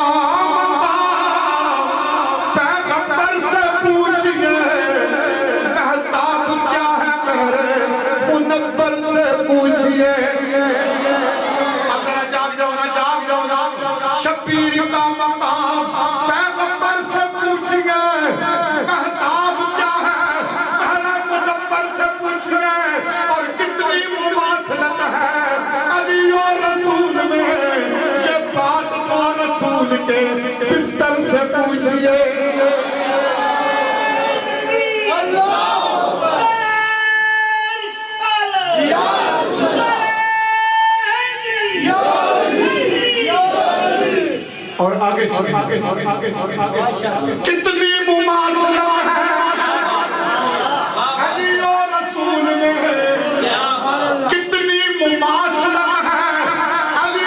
مقام پیغمبر سے پوچھئے، پوچھئے اگر جاگ جاؤ نا شبیر کا مقام پیغمبر سے پوچھئے مہتاب کیا ہے پہلے منور سے پوچھئے اور کتنی مماثلت ہے علی و رسول میں یہ بات تو رسول کے بستر سے پوچھئے اور آگے کتنی مماثلت ہے علی و رسول میں کتنی مماثلت ہے علی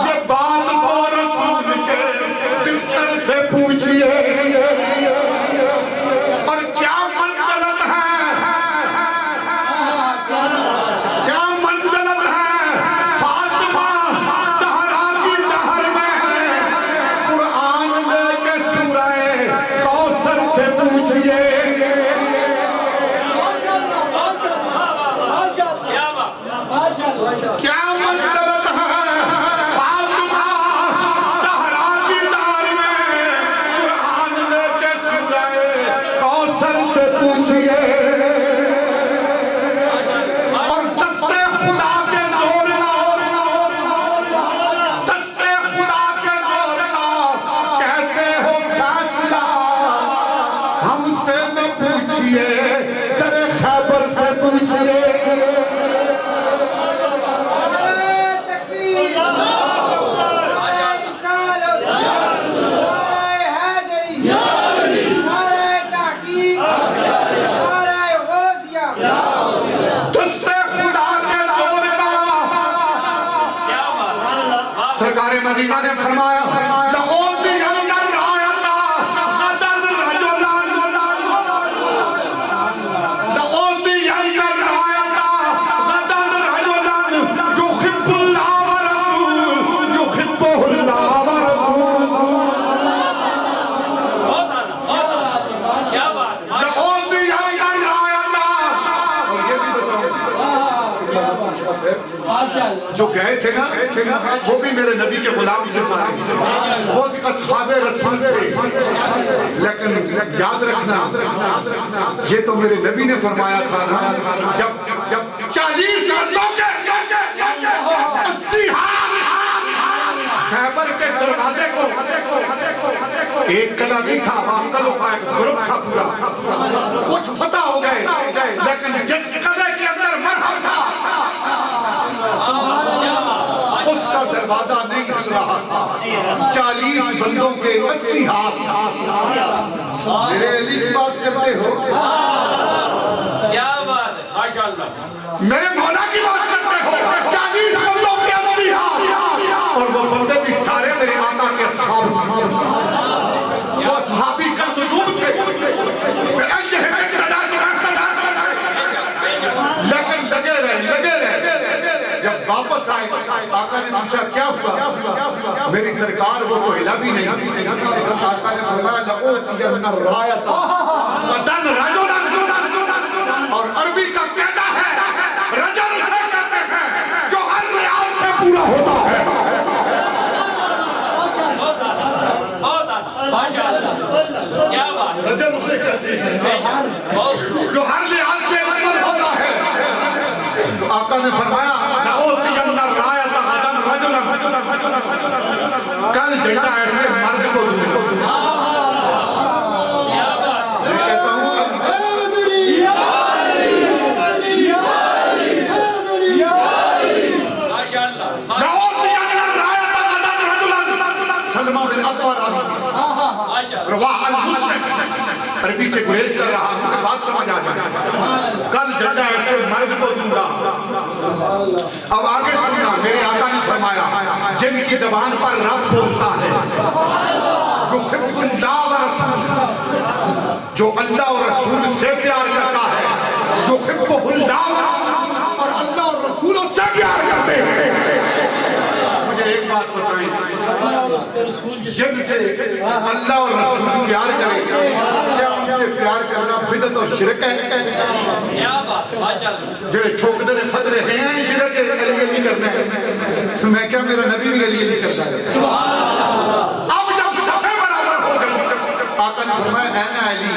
یہ بات تو رسول کے بستر سے پوچھئے اور کیا منزلت ہے کیا منزلت ہے فاطمہ زہرا کی دہر میں قرآن لے کے سورہ کوثر سے پوچھئے کیا منزلت ہے فاطمہ زہرا کی دہر میں قرآن لے کے سورہ کوثر سے پوچھئے اور دست خدا کے زور دست خدا کے زور کیسے ہو فیصلہ ہم سے نہ پوچھئے در خیبر سے پوچھئے دست خدا کے زور سرکار مدینہ نے فرمایا لَأُوتِيَنَّ الرَّایَةَ غَدًا رَجُلًا لَأُوتِيَنَّ الرَّایَةَ غَدًا رَجُلًا يُحِبُّ اللَّهَ وَرَسُولُهُ يُحِبُّهُ اللَّهُ وَرَسُولُهُ کیا بات لَأُوتِيَنَّ الرَّایَةَ اور یہ بھی بتاؤ جو گئے تھے نا وہ بھی میرے نبی کے غلام تھے سارے وہ اصحاب رسول تھے لیکن یاد رکھنا یہ تو میرے نبی نے فرمایا تھا نا جب 40 مردوں کے 80 خیبر کے دروازے کو ایک کلا نہیں تھا واقعوں کا ایک گروپ تھا پورا کچھ فتح ہو گئے لیکن جس قلعے کے اندر مرحب تھا اس کا دروازہ نہیں ہل رہا تھا 40 بندوں کے 80 ہاتھ میرے علی کی بات کرتے ہو کیا بات ہے ماشاءاللہ میرے مولا کی بات کرتے ہو 40 بندوں کے 80 ہاتھ اور وہ بندے بھی سارے میرے آقا کے صحابہ وہ صحابی کا نجوم تھے لیکن لگے رہے جب واپس آئے آقا نے پوچھا کیا ہوا میری سرکار وہ تو ہلا بھی نہیں آقا نے فرمایا لَأُوتِيَنَّ الرَّایَةَ غَدًا رَجُلًا اور عربی کا قاعدہ ہے رجل سے کہتے ہیں جو ہر لحاظ سے پورا ہوتا ہے کیا بات رجل اسے کہتے ہیں جو ہر لحاظ سے افضل ہوتا ہے آقا نے فرمایا لَأُوتِيَنَّ الرَّایَةَ غَدًا رَجُلًا کل جھنڈا ایسے مرد کو دوں میں کہتا ہوں لَأُوتِيَنَّ الرَّایَةَ غَدًا رَجُلًا سلمہ بن اطوار رواح المسلم عربی سے گریز کر رہا ہوں بات سمجھ آ جائے کل جھنڈا ایسے مرد کو دوں گا اب آگے سننا میرے آقا نے فرمایا جن کی زبان پر رب بولتا ہے یحب اللہ و رسول جو اللہ اور رسول سے پیار کرتا ہے یحب اللہ اور اللہ اور رسول سے پیار کرتے ہیں مجھے ایک بات بتائیں جن سے اللہ اور رسول پیار کرے کیا ان سے پیار کرنا بدعت اور شرک ہے؟ کیا بات ہے ماشاءاللہ جڑے ٹھوکدے نے فدرے ہیں شرک ہے علی علی کرنا ہے تو میں کیا میرا نبی بھی علی علی کرتا ہے اب جب صفحے برابر ہو گئے آقا نے فرمایا اے نا علی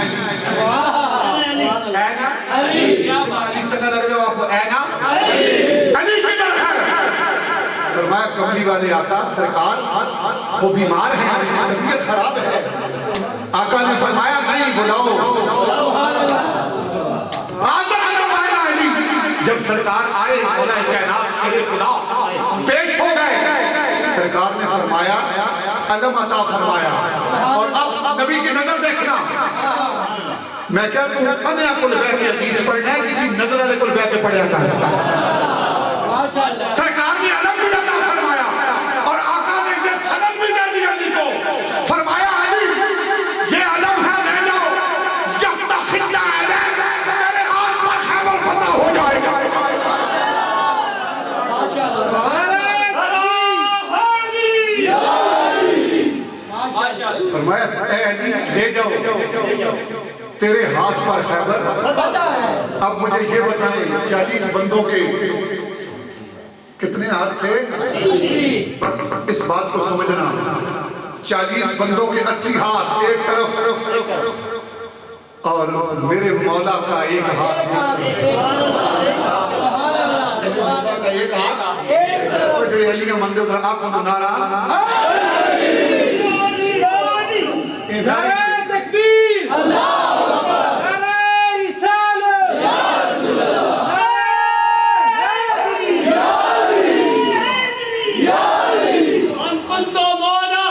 اے نا علی کیا بات علی چکا لگ رہے ہو آپ کو اے نا علی کدھر ہے فرمایا کملی والے آقا سرکار وہ بیمار ہیں طبیعت خراب ہے آقا نے فرمایا نہیں بلاؤ جب سرکار آئے مولا کائنات شیر خدا پیش ہو گئے سرکار نے فرمایا علم عطا فرمایا اور اب نبی کی نظر دیکھنا میں کیا تو پنیا کل بے کے حدیث پڑھنا ہے کسی نظر والے کل بے کے پڑھیا کہا سرکار نے علم بھی عطا فرمایا اور آقا نے یہ سند بھی دے دیا علی کو فرمایا علی یہ علم ہے لے جاؤ یفتخنا علیہ تیرے ہاتھ پر خیبر فتح ہو جائے گا فرمایا اے علی لے جاؤ تیرے ہاتھ پر خیبر اب مجھے یہ بتائیں 40 بندوں کے کتنے ہاتھ تھے بس اس بات کو سمجھنا 40 بندوں کے 80 ہاتھ ایک طرف اور میرے مولا کا ایک ہاتھ ایک ہاتھ جو علی کا مندر تھا آپ کو نعرہ نعرہ تکبیر اللہ اکبر نعرہ رسالت یا رسول اللہ یا علی یا علی ان كنت مولا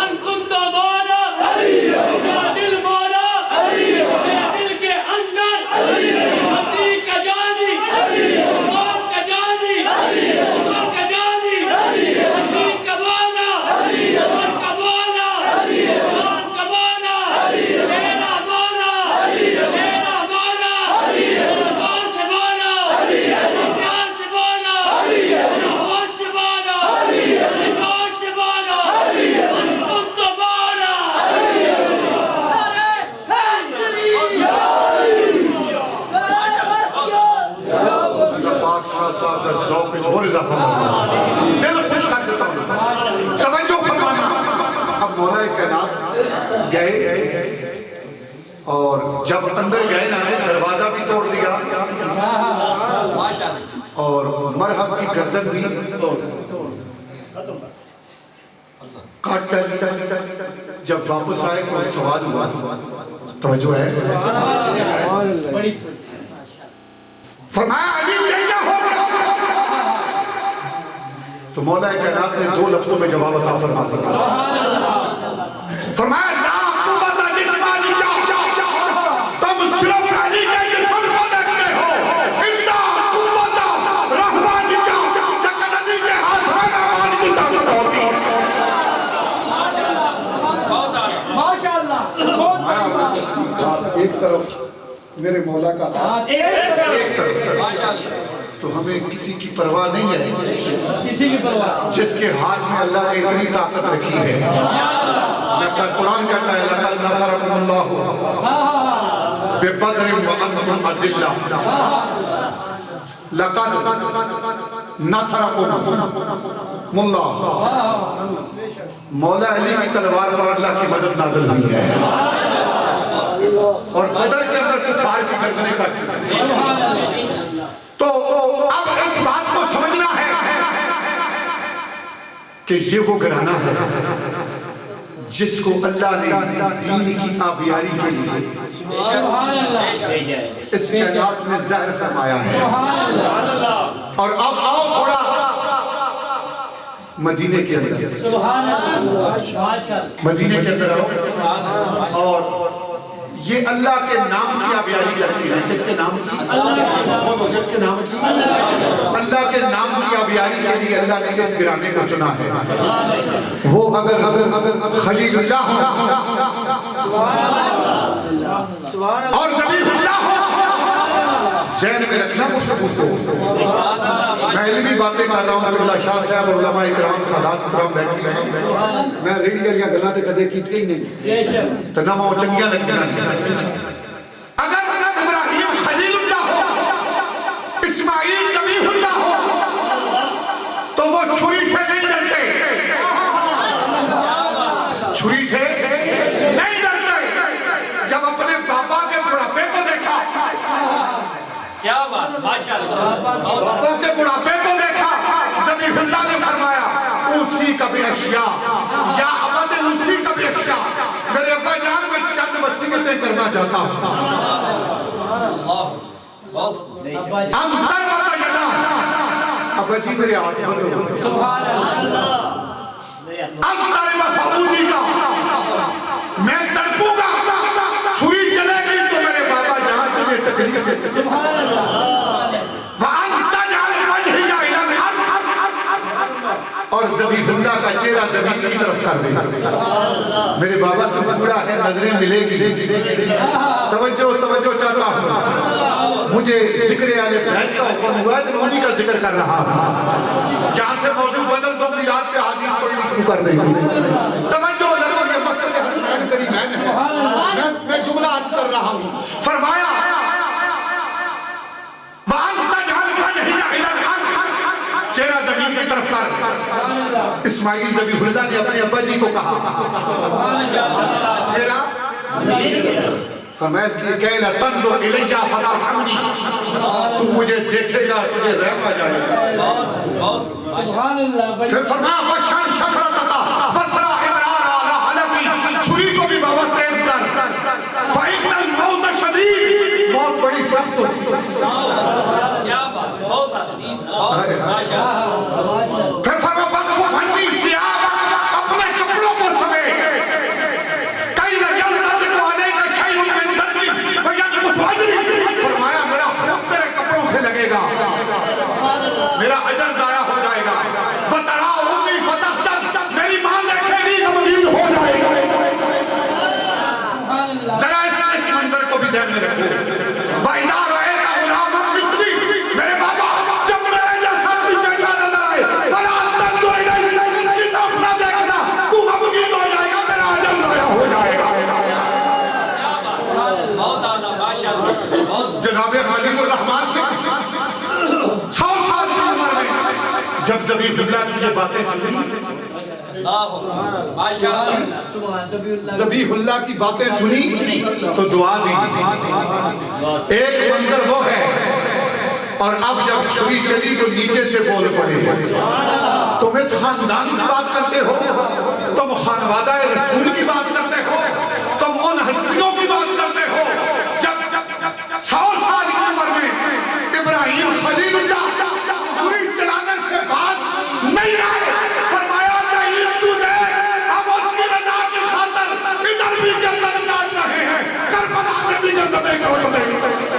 ان كنت مولا میرا دل مولا میرا دل کے اندر صدیق کا جانی عثمان کا جانی عمر کا جانی صدیق کا مولا عمر کا مولا عثمان کا مولا میرا مولا میرا مولا عثمان سے مولا عثمان سے مولا عثمان سے مولا عثمان سے مولا ان كنت مولا اللہ پاک شاہ صاحب کا ذوق کچھ اور اضافہ فرمانا دل خوش کر دیتا ہوں توجہ فرمانا اب مولا کائنات گئے اور جب اندر گئے نا دروازہ بھی توڑ دیا ماشاءاللہ اور مرحب کی گردن بھی کاٹ جب واپس آئے تو سوال ہوا توجہ ہے فرمایا علی کیا ہو تو مولا کائنات نے 2 لفظوں میں جواب عطا فرما دیا فرمایا لا قوت جسمانیہ تم صرف علی کے جسم کو دیکھتے ہو الا قوت رحمانیہ لیکن علی کے ہاتھ میں رحمان کی طاقت ہوتی ماشاءاللہ ایک طرف میرے مولا کا ہاتھ ایک طرف ماشاءاللہ تو ہمیں کسی کی پرواہ نہیں ہے کسی کی پرواہ جس کے ہاتھ میں اللہ نے اتنی طاقت رکھی ہے لقد قرآن کہتا ہے لقد نصرکم اللہ ببدر وانتم اذلہ لقد نصرکم اللہ مولا علی کی تلوار پر اللہ کی مدد نازل ہوئی ہے اور بدر کے اندر کفار کی گردنیں کاٹی تو اب اس بات کو سمجھنا ہے کہ یہ وہ گھرانہ ہے جس کو اللہ نے دین کی آبیاری کے لیے اس کائنات میں ظاہر فرمایا ہے اور اب آؤ تھوڑا مدینے کے اندر مدینے کے اندر آؤ اور یہ اللہ کے نام کی آبیاری کرتی ہے کس کے نام کی؟ بولو کس کے نام کی؟ اللہ کے نام کی آبیاری کے لیے اللہ نے اس گرانے کو چنا ہے وہ اگر خلیل اللہ ہو اور ذبیح اللہ ہو ذہن میں رکھنا مجھ سے پوچھتے ہو میں علمی باتیں کر رہا ہوں عبداللہ شاہ صاحب اور علماء اکرام سادات اکرام بیٹھے ہیں میں ریڈی والیاں گلاں تے کدے کیتے ہی نہیں تے نہ مو چنگیاں لگیاں اگر ابراہیم خلیل اللہ ہو اسماعیل ذبیح اللہ ہو تو وہ چھری سے نہیں ڈرتے چھری سے نہیں ڈرتے جب اپنے بابا کے بڑھاپے کو دیکھا کیا بات ماشاءاللہ بابا کے بڑھاپے کو دیکھا ذبیح اللہ نے فرمایا اسی کا بھی اشیاء یا عبد اسی کا بھی اشیاء میرے ابا جان میں چند وصیتیں کرنا چاہتا ہوں ہم در بابا جانا ابا جی میرے ہاتھ بند ہو سبحان اللہ از تارے مفعوزی کا میں تڑپوں گا چھری چلے گی تو میرے بابا جہاں تجھے تکلیف ہے سبحان اللہ وَأَنْتَ جَعَلْ وَجْهِيَ إِلَى الْأَرْضِ اور ذبیح اللہ کا چہرہ زمین کی طرف کر دے میرے بابا تو بوڑھا ہے نظریں ملے گی توجہ چاہتا ہوں مجھے ذکر اہل بیت کا حکم ہوا ہے تو انہی کا ذکر کر رہا ہوں جہاں سے موضوع بدل دو میلاد پہ حدیث پڑھنی شروع کر دیں توجہ لگو یہ مسجد حسنین کریم ہے میں جملہ عرض کر رہا ہوں فرمایا وَأَنْتَ جَعَلْ وَجْهِيَ إِلَى الْأَرْضِ چہرہ زمین کی طرف کر اسماعیل ذبیح اللہ نے اپنے ابا جی کو کہا چہرہ زمین کی طرف فرمایا اس لیے کہنا تنظر الیہ فلا رحمنی تو مجھے دیکھے گا تجھے رحم آ جائے گا سبحان اللہ پھر فرمایا وشان شفرتتا فسرا ابرار آلہ حلبی چھری کو بھی بابا تیز کر فَإِنَّ الْمَوْتَ شَدِيدٌ موت بڑی سخت کیا بات بہت شدید ماشاءاللہ پھر فرمایا وقف فنی سیابا اپنے کپڑوں کو سمیٹ کئی لگل نظر والے کا شیء من دنی ویان مفادری فرمایا میرا حق تیرے کپڑوں سے لگے گا میرا اجر ضائع ہو جائے گا وَتَرَا أُمِّي فَتَحْتَ میری ماں دیکھے گی غمگین ہو جائے گا ذرا اس منظر کو بھی ذہن میں رکھو وَإِذَا رَأَيْتَ غُلَامًا مِثْلِي میرے بابا جب میرے جیسا کوئی بیٹا نظر آئے فَلَا تَنظُرْ إِلَيْهِ اس کی طرف نہ دیکھنا تو غمگین ہو جائے گا میرا اجر ضائع ہو جائے گا بہت آنا ماشاءاللہ جناب خلیل الرحمن نے 100 سال کی عمر میں جب ذبیح اللہ کی یہ باتیں سنی ذبیح اللہ کی باتیں سنی تو دعا دی ایک منظر وہ ہے اور اب جب چھری چلی تو نیچے سے بول پڑے تم اس خاندان کی بات کرتے ہو تم خانوادہ رسول کی بات کرتے ہو تم ان ہستیوں کی بات کرتے ہو جب 100 سال کی عمر میں ابراہیم خلیل اللہ چھری چلانے سے بعد نہیں آئے فرمایا نہیں تو دے اب اس کی رضا کی خاطر ادھر بھی جنت کاٹ رہے ہیں کربلا میں بھی جنتیں کاٹ رہے ہیں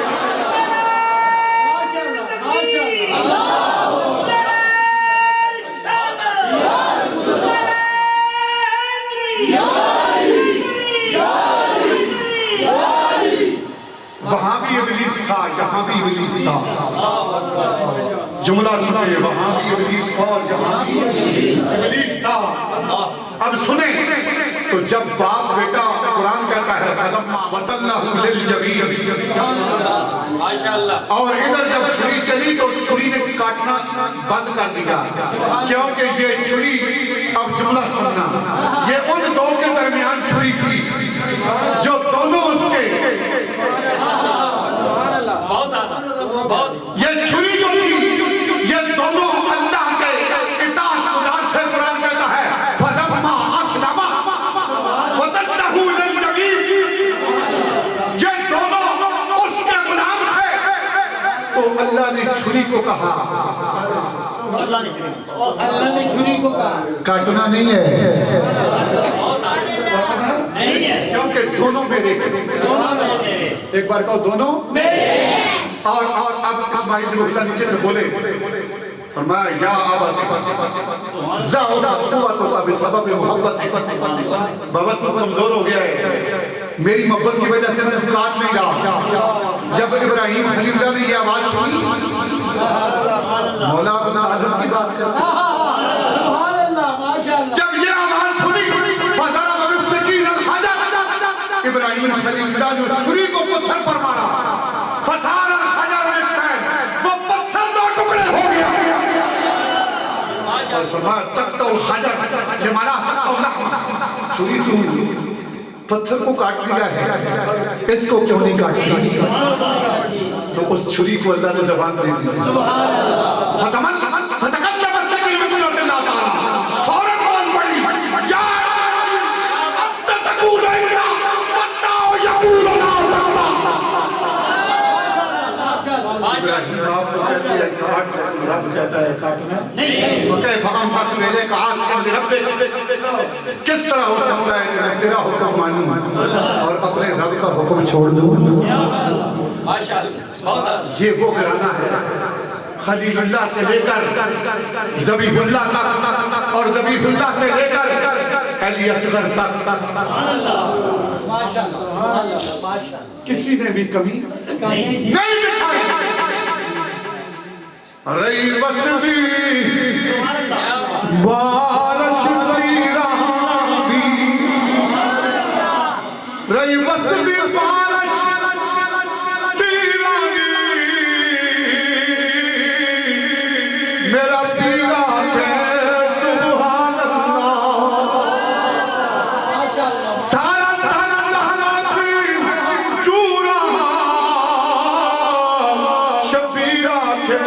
وہاں بھی ابلیس تھا یہاں بھی ابلیس تھا جملہ سنائے وہاں بھی ابلیس تھا اور یہاں بھی ابلیس تھا اب سنیں تو جب باپ بیٹا قرآن کہتا ہے فَلَمَّا وَتَلَّهُ لِلْجَبِينِ اور ادھر جب چھری چلی تو چھری نے کاٹنا بند کر دیا کیونکہ یہ چھری اب جملہ سننا یہ ان دو کے درمیان چھری تھی جو دونوں اس کے یہ چھری جو تھی یہ دونوں اللہ کے اطاعت گزار تھے قرآن کہتا ہے فَلَمَّا أَسْلَمَا وَتَلَّهُ لِلْجَبِينِ یہ دونوں اس کے غلام تھے تو اللہ نے چھری کو کہا اللہ نے چھری کو کہا کاٹنا نہیں ہے کیونکہ دونوں میرے ایک بار کہو دونوں اور اب اسماعیل ذبیح اللہ نیچے سے بولے فرمایا یا ابا ضعفت قوتک بسبب محبت بابا تو کمزور ہو گیا ہے میری محبت کی وجہ سے میں کاٹ نہیں رہا. جب ابراہیم خلیل اللہ نے یہ آواز سنی, مولا اپنا عظم کی بات کرتا, سبحان اللہ ماشاءاللہ. جب یہ آواز سنی فضرب بالسکین الحجر, ابراہیم خلیل اللہ نے چھری کو پتھر پر مارا, فصار الحجر نصفین, وہ پتھر دو ٹکڑے ہو گیا. اور فرمایا تقطع الحجر لمانا تقطع اللحم, چھری تو پتھر کو کاٹ دیا ہے, اس کو کیوں نہیں کاٹ دیا؟ تو اس چھری کو اللہ نے زبان دے دی. فتکلم السکین بقدرت اللہ تعالی, فوراً بول پڑی یا انت تقول انا والله یقول لا تقبل. ابراہیم آپ تو کہتے ہیں کاٹ, رب کہتا ہے کاٹنا نہیں. وکیف انفس الیک عاصیا لربک, کس طرح ہو سکتا ہے کہ میں تیرا حکم مانوں اور اپنے رب کا حکم چھوڑ دوں؟ یہ وہ گھرانہ ہے خلیل اللہ سے لے کر ذبیح اللہ تک, اور ذبیح اللہ سے لے کر علی اصغر تک. کسی نے بھی کمی نہیں دکھائی. رئی وسبی بارش رہا دی, رئی وسبی بارش تیرا دی, میرا پیرا ہے سبحان اللہ. سارا تانا دہنا تھی چورا شبیرہ کے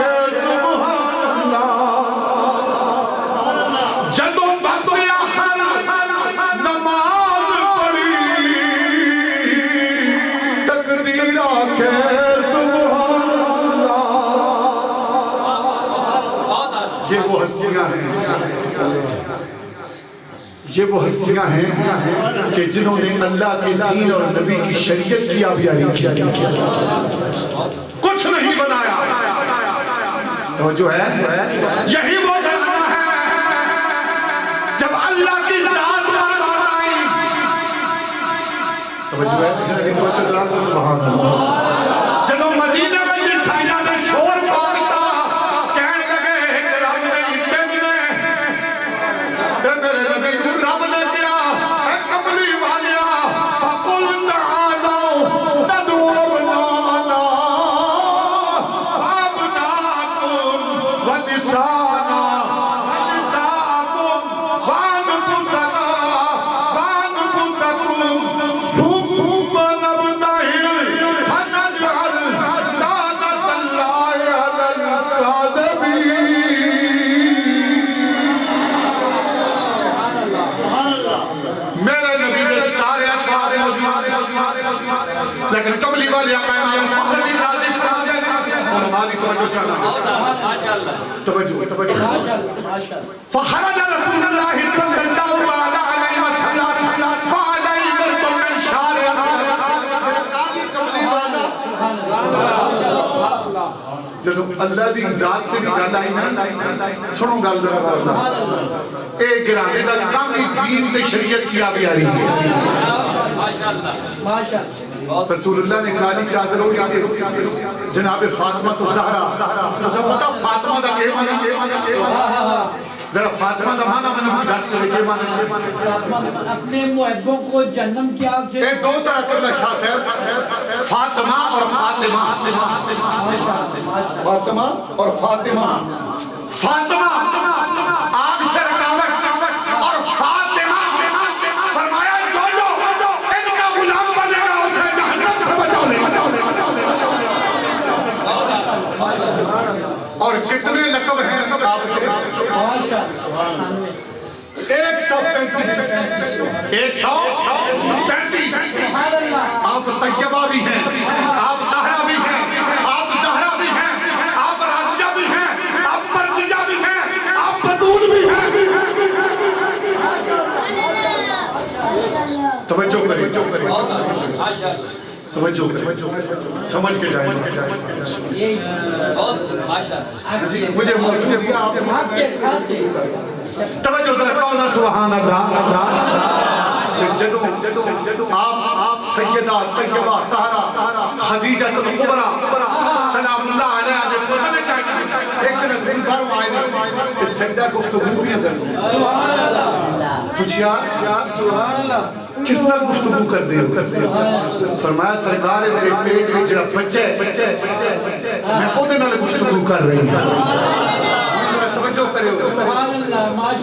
یہ وہ ہستیاں ہیں کہ جنہوں نے اللہ کے دین اور نبی کی شریعت کی آبیاری کیا, کچھ نہیں بنایا. توجہ ہے, یہی وہ گھرانہ ہے جب اللہ کی ذات پر بات آئی. توجہ ہے, سبحان اللہ. جنہوں مدینہ میں جس سائنہ نے شور پھاڑتا کہنے لگے کہ رب نے اتنے کہ میرے نبی کو رب نے کیا اے کملی والیا, فَقُلْ تَعَالَوْا نَدْعُو أَبْنَاءَنَا وَأَبْنَاءَكُمْ وَنِسَاءَنَا وَنِسَاءَكُمْ وَأَنفُسَنَا وَأَنفُسَكُمْ ثُمَّ نَبْتَهِلْ فَنَجْعَلْ لَعْنَتَ اللَّهِ عَلَى الْكَاذِبِينَ. میرے نبی نے سارے لیکن کملی والی آقائم فخر بھی راضی فرما دیا. علماء دی توجہ چاہنا, توجہ. فخرج رسول اللہ صلی اللہ علیہ وسلم فعلیہ مرتب من شارع کملی والا. جب اللہ دی ذات تے گل آئی نا, سنو گل ذرا غور, اے گرانے دا کام دین تے شریعت کی آبیاری ہے. رسول اللہ نے کالی چادر اڑی تھی جناب فاطمہ تو زہرا. تو سب پتا فاطمہ دا کے مانا, ذرا فاطمہ دا مانا میں نے دس کرے کے مانا. اپنے محبوں کو جہنم کی آگ سے دو طرح کے شاہ صاحب, فاطمہ اور فاطمہ. فاطمہ اور فاطمہ. فاطمہ آگ سے رکاوٹ, اور فاطمہ فرمایا جو ان کا غلام بنے گا اسے جہنم سے بچا لے. اور کتنے لقب ہیں آپ کے؟ 135. آپ طیبہ بھی ہیں, آپ طاہرہ بھی ہیں, آپ زہرا بھی ہیں, آپ رازیہ بھی ہیں, آپ مرزیہ بھی ہیں, آپ بدول بھی ہیں. توجہ کریں, توجہ کریں, سمجھ کے جائیں. مجھے دیا آپ کے ساتھ توجہ ذرا کہو نا سبحان اللہ. جدو آپ سیدہ طیبہ طاہرہ خدیجہ الکبریٰ سلام اللہ علیہ نے پوچھنے چاہیے ایک دن حضور گھر آئے اس سجدہ گفتگو بھی کر دوں پوچھیا کس نال گفتگو کر دے فرمایا سرکار میرے پیٹ میں جڑا بچہ ہے میں اودے نال گفتگو کر رہی ہوں توجہ کرے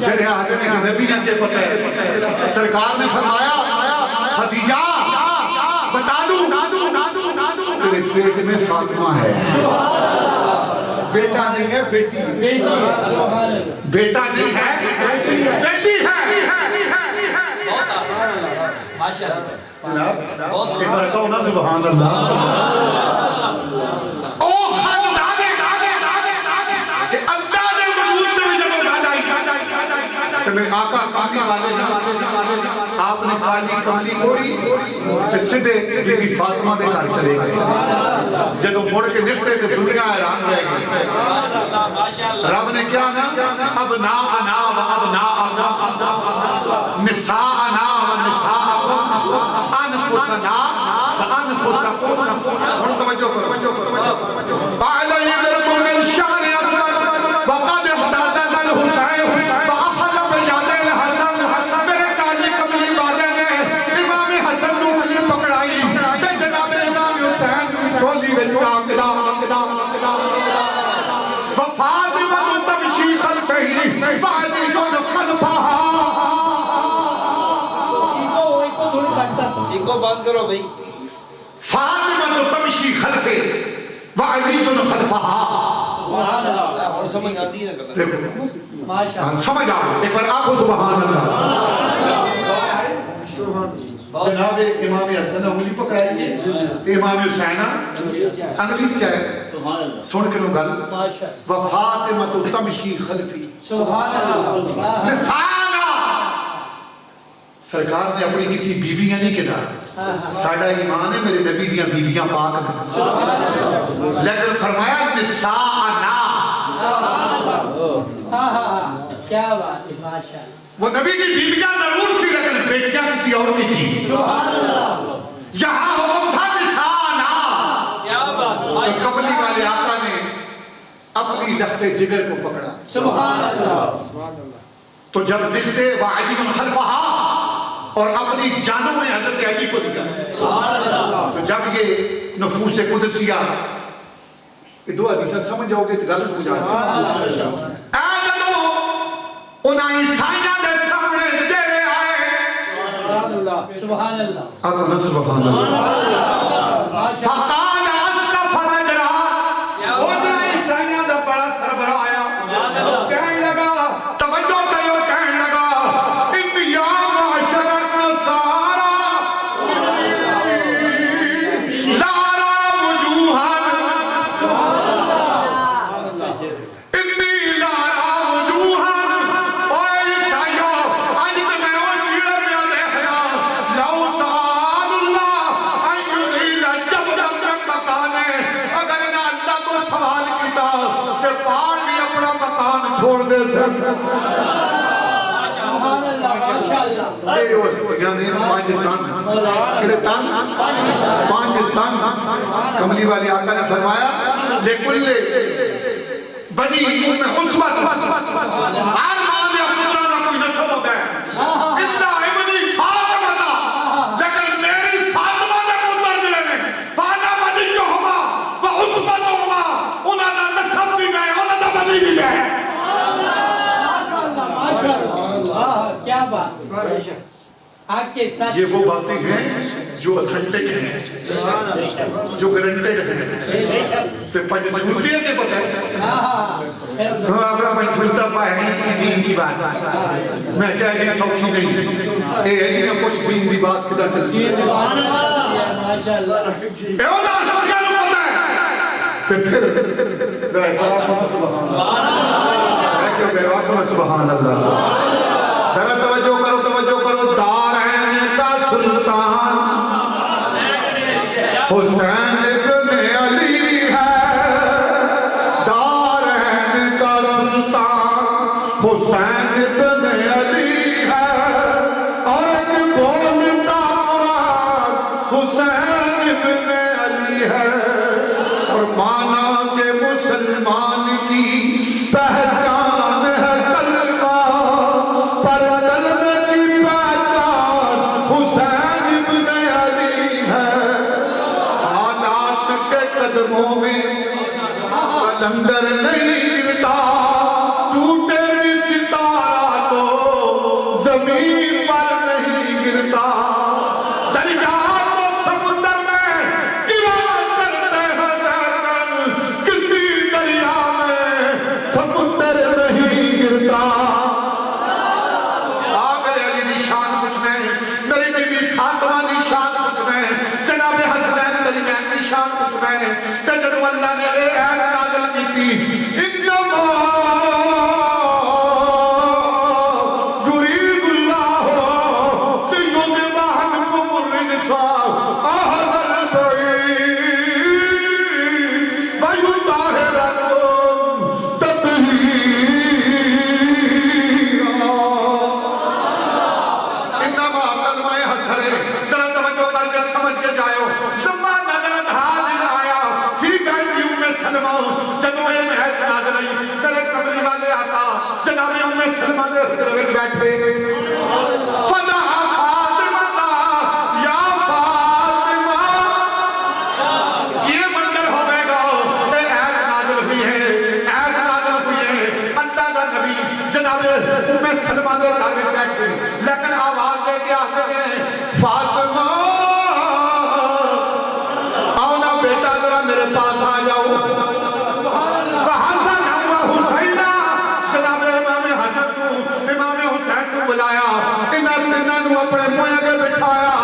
جڑے آدھے نے نبی نے پتہ ہے سرکار نے فرمایا خدیجہ بتا دوں تیرے پیٹ میں فاطمہ ہے بیٹا نہیں ہے بیٹی ہے بیٹا نہیں ہے بیٹی ہے بہت ایک بار کہو نا سبحان اللہ او خاندان کہ اللہ نے وجود میں جب تو میں آقا کامی والے آپ نے کالی کملی گوڑی کہ سدھے بی فاطمہ دے گھر چلے گئے جدو مڑ کے نکلتے تو دنیا حیران رہ گئی رب نے کیا نا ابناء انا و ابناء نساء انا و نساء انفسنا و انفسکم ہن توجہ کرو علی لکم من شعر اسود وقد احتاج الحسین واخذ بید الحسن میرے کالی کملی والے نے امام حسن نو علی پکڑائی تے جناب امام حسین چولی وچ ٹانگدا وفاطمہ تمشی خلفہ وعلی خلفها کو بات کرو بھئی فاطمہ تمشی خلفہ وعلی خلفها سبحان اللہ اور سمجھ آتی ہے ماشاءاللہ سمجھ آؤ ایک بار آنکھو سبحان اللہ جناب امام حسن انگلی پکڑائیں گے امام حسین انگلی چاہے سن کے لو گل وفاطمہ تمشی خلفی سبحان اللہ نسانا سرکار نے اپنی کسی بیویاں نہیں کہا ساڑھا ایمان ہے میرے نبی دیاں بیویاں پاک ہیں لیکن فرمایا نسانا کیا بات ہے ماشاءاللہ وہ نبی کی بیویاں ضرور تھی لیکن بیٹیاں کسی اور کی تھی یہاں حکم تھا نسانا کیا بات کفلی والے آقا نے اپنی لخت جگر کو پکڑا سبحان اللہ تو جب لکھتے وعلی خلفہا اور اپنی جانوں میں حضرت علی کو دیا تو جب یہ نفوس قدسیہ یہ دو حدیثہ سمجھ جاؤ گے تو غلط ہو جاتی انہاں عیسائیاں دے سامنے چہرے آئے سبحان اللہ سبحان اللہ آقا سبحان اللہ فقال اصطف نجرہ انہاں عیسائیاں دا بڑا سربراہ آیا کہنے لگا توجہ کرو کہنے لگا ان یا معاشرت نصارا لارا وجوہاں چھوڑ دے سر سبحان اللہ ماشاءاللہ اے یعنی پانچ تن کڑے تن پانچ تن کملی والی آقا نے فرمایا لیکن بنی ام عصمت ہر ماں نے اپنا کوئی نسل ہوتا ہے اللہ ابنی فاطمہ لیکن میری فاطمہ نے پتر ملے نے فاطمہ بنیہما و عصمتہما انہاں دا نسب بھی میں انہاں دا بنی بھی میں کیا بات آپ کے ساتھ یہ وہ باتیں ہیں جو اتھنٹک ہیں جو گرنٹڈ ہیں تو پنج سورتیں کے پتہ ہے ہم اپنا پنج سورتہ پائے ہیں دین کی بات میں کہا کہ سوچی نہیں اے ہے کچھ دین کی بات کدھر چلتی ہے ماشاءاللہ اے اولا سوچا لو پتہ ہے تو پھر سبحان اللہ ذرا توجہ کرو دارین کا سلطان حسین ابن علی ہے دارین کا سلطان حسین ابن علی ہے اور ایک بول قلندر نہیں گرتا ٹوٹے بھی ستارہ تو زمین پر نہیں گرتا دریا تو سمندر میں گرا کرتے ہیں لیکن کسی دریا میں سمندر نہیں گرتا میرے علی دی شان کچھ نہیں میری بی بی فاطمہ دی شان کچھ نہیں جناب حسنین کریمین دی شان کچھ نہیں کہ جب اللہ نے ایت نازل کی تھی انما یرید اللہ لیذہب عنکم الرجس اہل البیت ویطہرکم تطہیرا انما کلمہ حسر ہے ذرا توجہ کر کے سمجھ کے جائو لما نزلت حاضر آیا فی بیت ام سلمہ جدو یہ محت نازل آئی میرے قبری والے آقا جناب ام سلمہ نے حضرت بیٹھے فدعا فاطمہ یا فاطمہ یہ منظر ہوئے گا اے ایت نازل ہوئی ہے اللہ کا نبی جناب ام سلمہ نے کہا بیٹھے لیکن آواز دے کے آتے ہیں فاطمہ آؤ نا بیٹا ذرا میرے پاس آ جاؤ حسن و حسین جناب امام حسن کو امام حسین کو بلایا انہوں نے اپنے مویا کے بٹھایا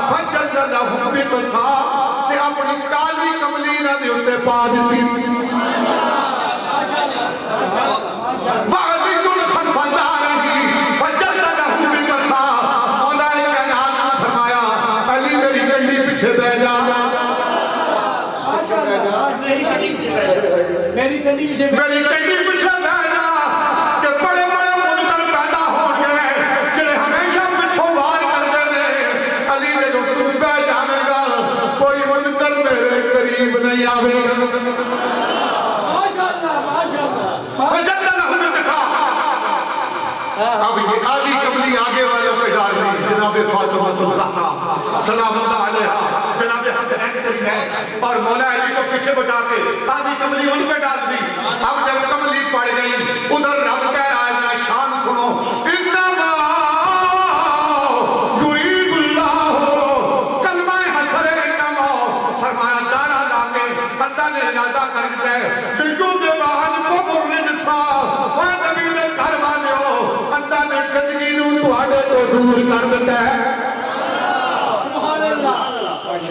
فجد لہم بقصا تے اپنی کالی کملی نہ دے اندے پا دیتی وعلی الخلف دارہی فجد لہم بقصا مولا کائنات نے فرمایا علی میری گنڈی پیچھے بہ جا میری کنڈی سے پیچھے بہ جا کہ بڑے بڑے منکر پیدا ہو گئے جنہیں ہمیشہ پچھو وار کرتے ہیں علی نے جو تم بہ جانے گا کوئی منکر میرے قریب نہیں آوے گا فجد لہم بقصا اب یہ آدھی کملی آگے والوں پہ ڈال دی جناب فاطمہ الزہرا سلام اللہ علیہ جناب حسنین کریمین اور مولا علی کو پیچھے بٹا کے آدھی کملی ان پہ ڈال دی اب جب کملی پڑ گئی ادھر رب کہہ رہا ہے ذرا شان سنو انما یرید اللہ کلمہ حسر انما فرمایا دارہ لا کے اللہ نے ارادہ کر دیا ہے لیذہب عنکم الرجس اے نبی دے گھر والو اللہ نے گندگی نو تواڈے تو دور کر دیتا ہے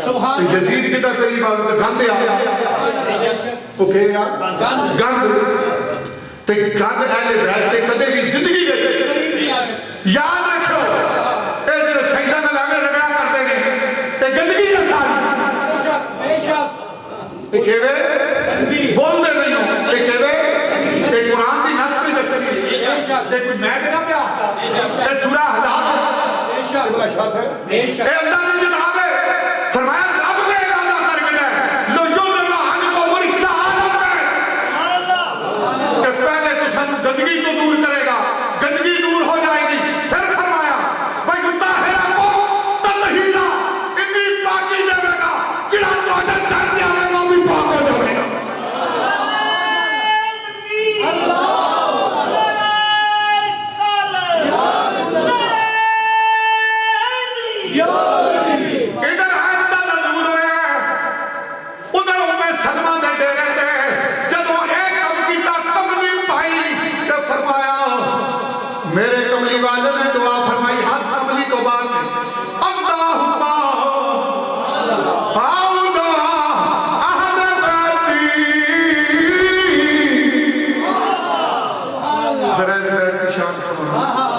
تو یزید کی تا قریب آگے تو گاندے آیا اوکے یار گاند تے گاند اہلِ بیت تے کدے بھی زندگی گئے یاد رکھو اے جو سجدہ نہ لاغے رگڑا کرتے گئے تے گندگی نہ ساری تے کہوے بول دے نہیں ہوں تے کہوے تے قرآن دی نصف بھی دستی تے کوئی میں نہ پیا تے سورہ حضاب ابن شاہ سے اے اللہ نے جناب فرمایا اب نے ارادہ کر کے دے لو جو زبان کو مرکز عالم میں کہ پہلے تو سن گندگی تو دور کرے گا گندگی دور ہو جائے گی پھر فرمایا وَيُطَهِّرَكُمْ تَطْهِيرًا اتنی پاکی دے گا جڑا تو عدد کر دیا میں وہ بھی پاک ہو جائے گا ادھر آئندہ نزول ہوئے ادھر ہمیں سلمہ دے دے رہے تھے جدو ایک اب کی تا کملی پائی تو فرمایا میرے کملی والے نے دعا فرمائی ہاتھ کملی کو بعد میں اللہم آؤنا اہل بیتی ذرا بیت کی شان سمجھا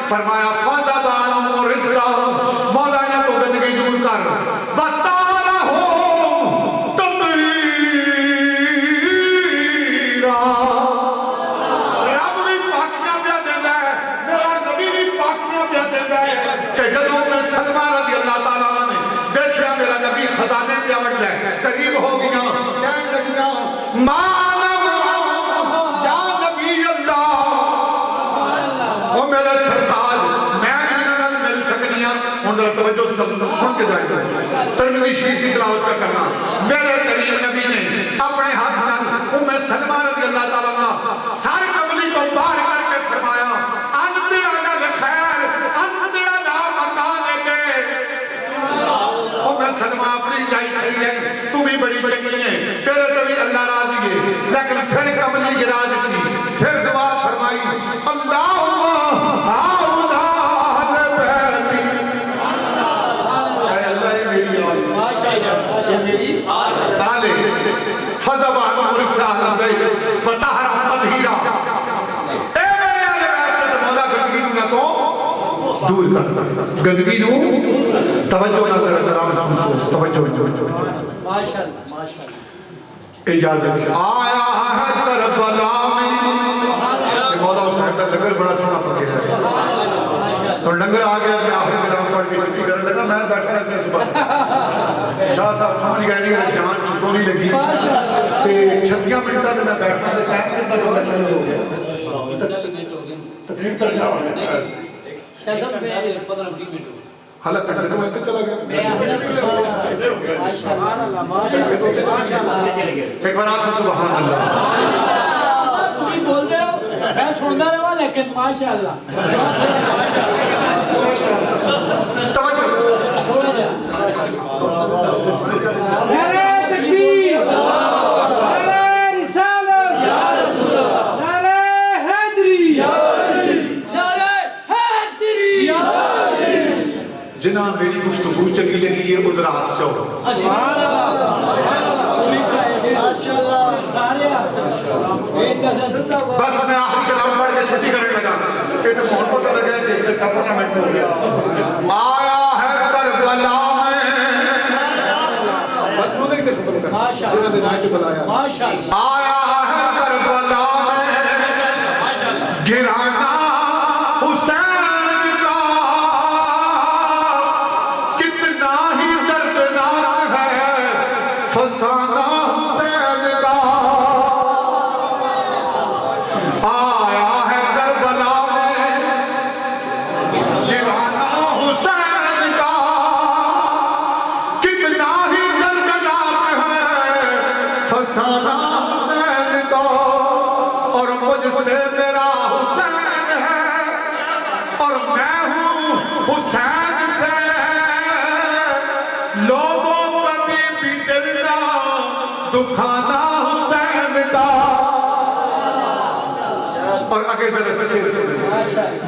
فرمایا فَذَبَ عَنْهُمُ الرِّجْسَ مولا نے تو گندگی دور کر وَطَارَهُمْ تَطْهِيرًا رب بھی پاکیاں پیا دینا ہے میرا نبی بھی پاکیاں پیا دینا ہے کہ جدوں میں سلمہ رضی اللہ تعالیٰ نے دیکھیا میرا نبی خزانے پیا بڑھ ہے قریب ہو گیا کہنے لگیا مَا لَهُ ذرا توجہ سے سن کے جائیں گے. ترمذی شریف کی تلاوت کا کرنا. میرے کریم نبی نے اپنے ہاتھ نال سلمہ رضی اللہ تعالیٰ عنہ سر کملی تو باہر کر کے فرمایا انت علی الخیر انت علی مکانک. سلمہ اپنی چاہی کھڑی ہے تو بھی بڑی چنگی ہے تیرے تو بھی اللہ راضی ہے. لیکن پھر کملی گرا دیتی پھر دعا فرمائی اللہم آؤنا اہل بیتی. اے اللہ میری آلے فضب عنہ رکسہ اہل بیت بطہرہ تطہیرہ. اے میرے آلے بیت مولا گندگی نہ تو دور کر گندگی نو توجہ نہ کرے کرام محسوس توجہ ماشاءاللہ اجازت آیا ہے کربلا میں مولا حسین کا لنگر بڑا سونا پکے ہے اور لنگر آ گیا کہ آخر کلام پڑھ کے چھٹی کرنے لگا. میں بیٹھا رہا سے صبح شاہ صاحب سمجھ گئے نہیں کہ جان چھٹونی لگی کہ 36 منٹہ میں بیٹھا تھا ٹائم کتنا رونا شروع ہو گیا تقریب تر جا ہو گیا شاہ صاحب میں 15 منٹ ہو حالہ کنٹر کو میں چلا گیا ایک بار آخر سبحان اللہ تھی بول دے ہو میں سنتا رہا لیکن ماشاءاللہ توجہ نعرہ تکبیر نعرہ رسالت نعرہ حیدری جنہاں میری گفتگو چکی لگی یہ عذرات چاہو. بس میں آخر کلام پڑھ کے چھٹی کرنے لگا کہ تو بہت پتہ لگا ہے کہ 15 منٹ ہو گیا. آیا ہے کربلا میں بس وہ نہیں کہ ختم کرنا جنہاں نے نائٹ بلایا آیا ہے کربلا میں گرانا حسین کا کتنا ہی دردناک ہے فسانہ حسین کا. آیا ہے کربلا میں گرانا حسین کا کتنا ہی دردناک ہے فسانہ حسین کا. اور مجھ سے میرا حسین ہے اور میں ہوں حسین سے لوگوں کبھی بھی دل نہ دکھانا حسین کا. اور آگے ذرا سے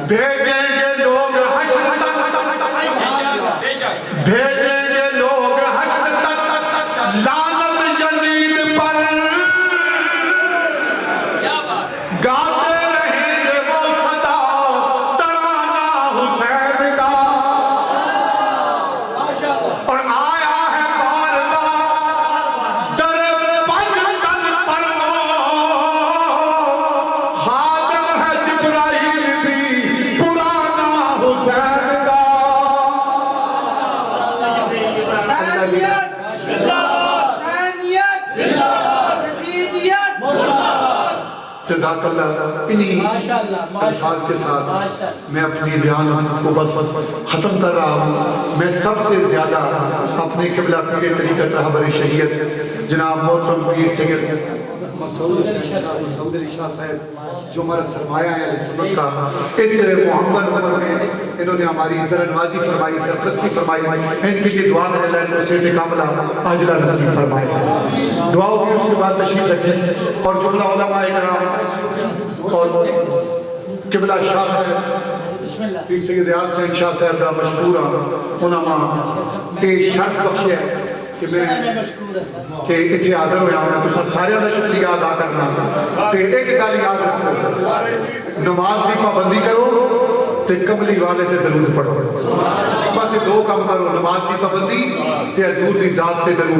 بھیجیں گے لوگ حشر تک بھیجیں گے لوگ حشر تک لعنت یزید پر گاتے رہیں گے وہ صدا ترانہ حسین کا. اور آیا ہے بارگاہ در پنجتن پر خادم ہے جبرائیل بھی پرانا حسین کا. جزاک اللہ. انہی الفاظ کے ساتھ میں اپنی بیان کو بس ختم کر رہا ہوں. میں سب سے زیادہ اپنے قبلہ پیر طریقت رہبر شریعت جناب محترم پیر سید مسعود علی شاہ صاحب جو ہمارا سرمایہ ہے سنت کا اس محمد عمر میں انہوں نے ہماری زرنوازی فرمائی سرپرستی فرمائی. ان کے لیے دعا کرنے لائن نصیحت کاملہ عاجلہ نصیب فرمائے. دعاؤں کی اس کے بعد تشریف رکھیں اور جو علماء اکرام اور قبلہ شاہ صاحب پیر سید عال حسین شاہ صاحب کا مشہور علماء ایک شرط بخشے ہے کہ میں کہ اتنے حاضر ہویا ہوں تو سارے کا شکریہ ادا کرنا. ایک گل یاد رکھو نماز کی پابندی کرو تے کملی والے تے درود پڑھو. بس دو کام کرو نماز کی پابندی تے حضور دی ذات تے درود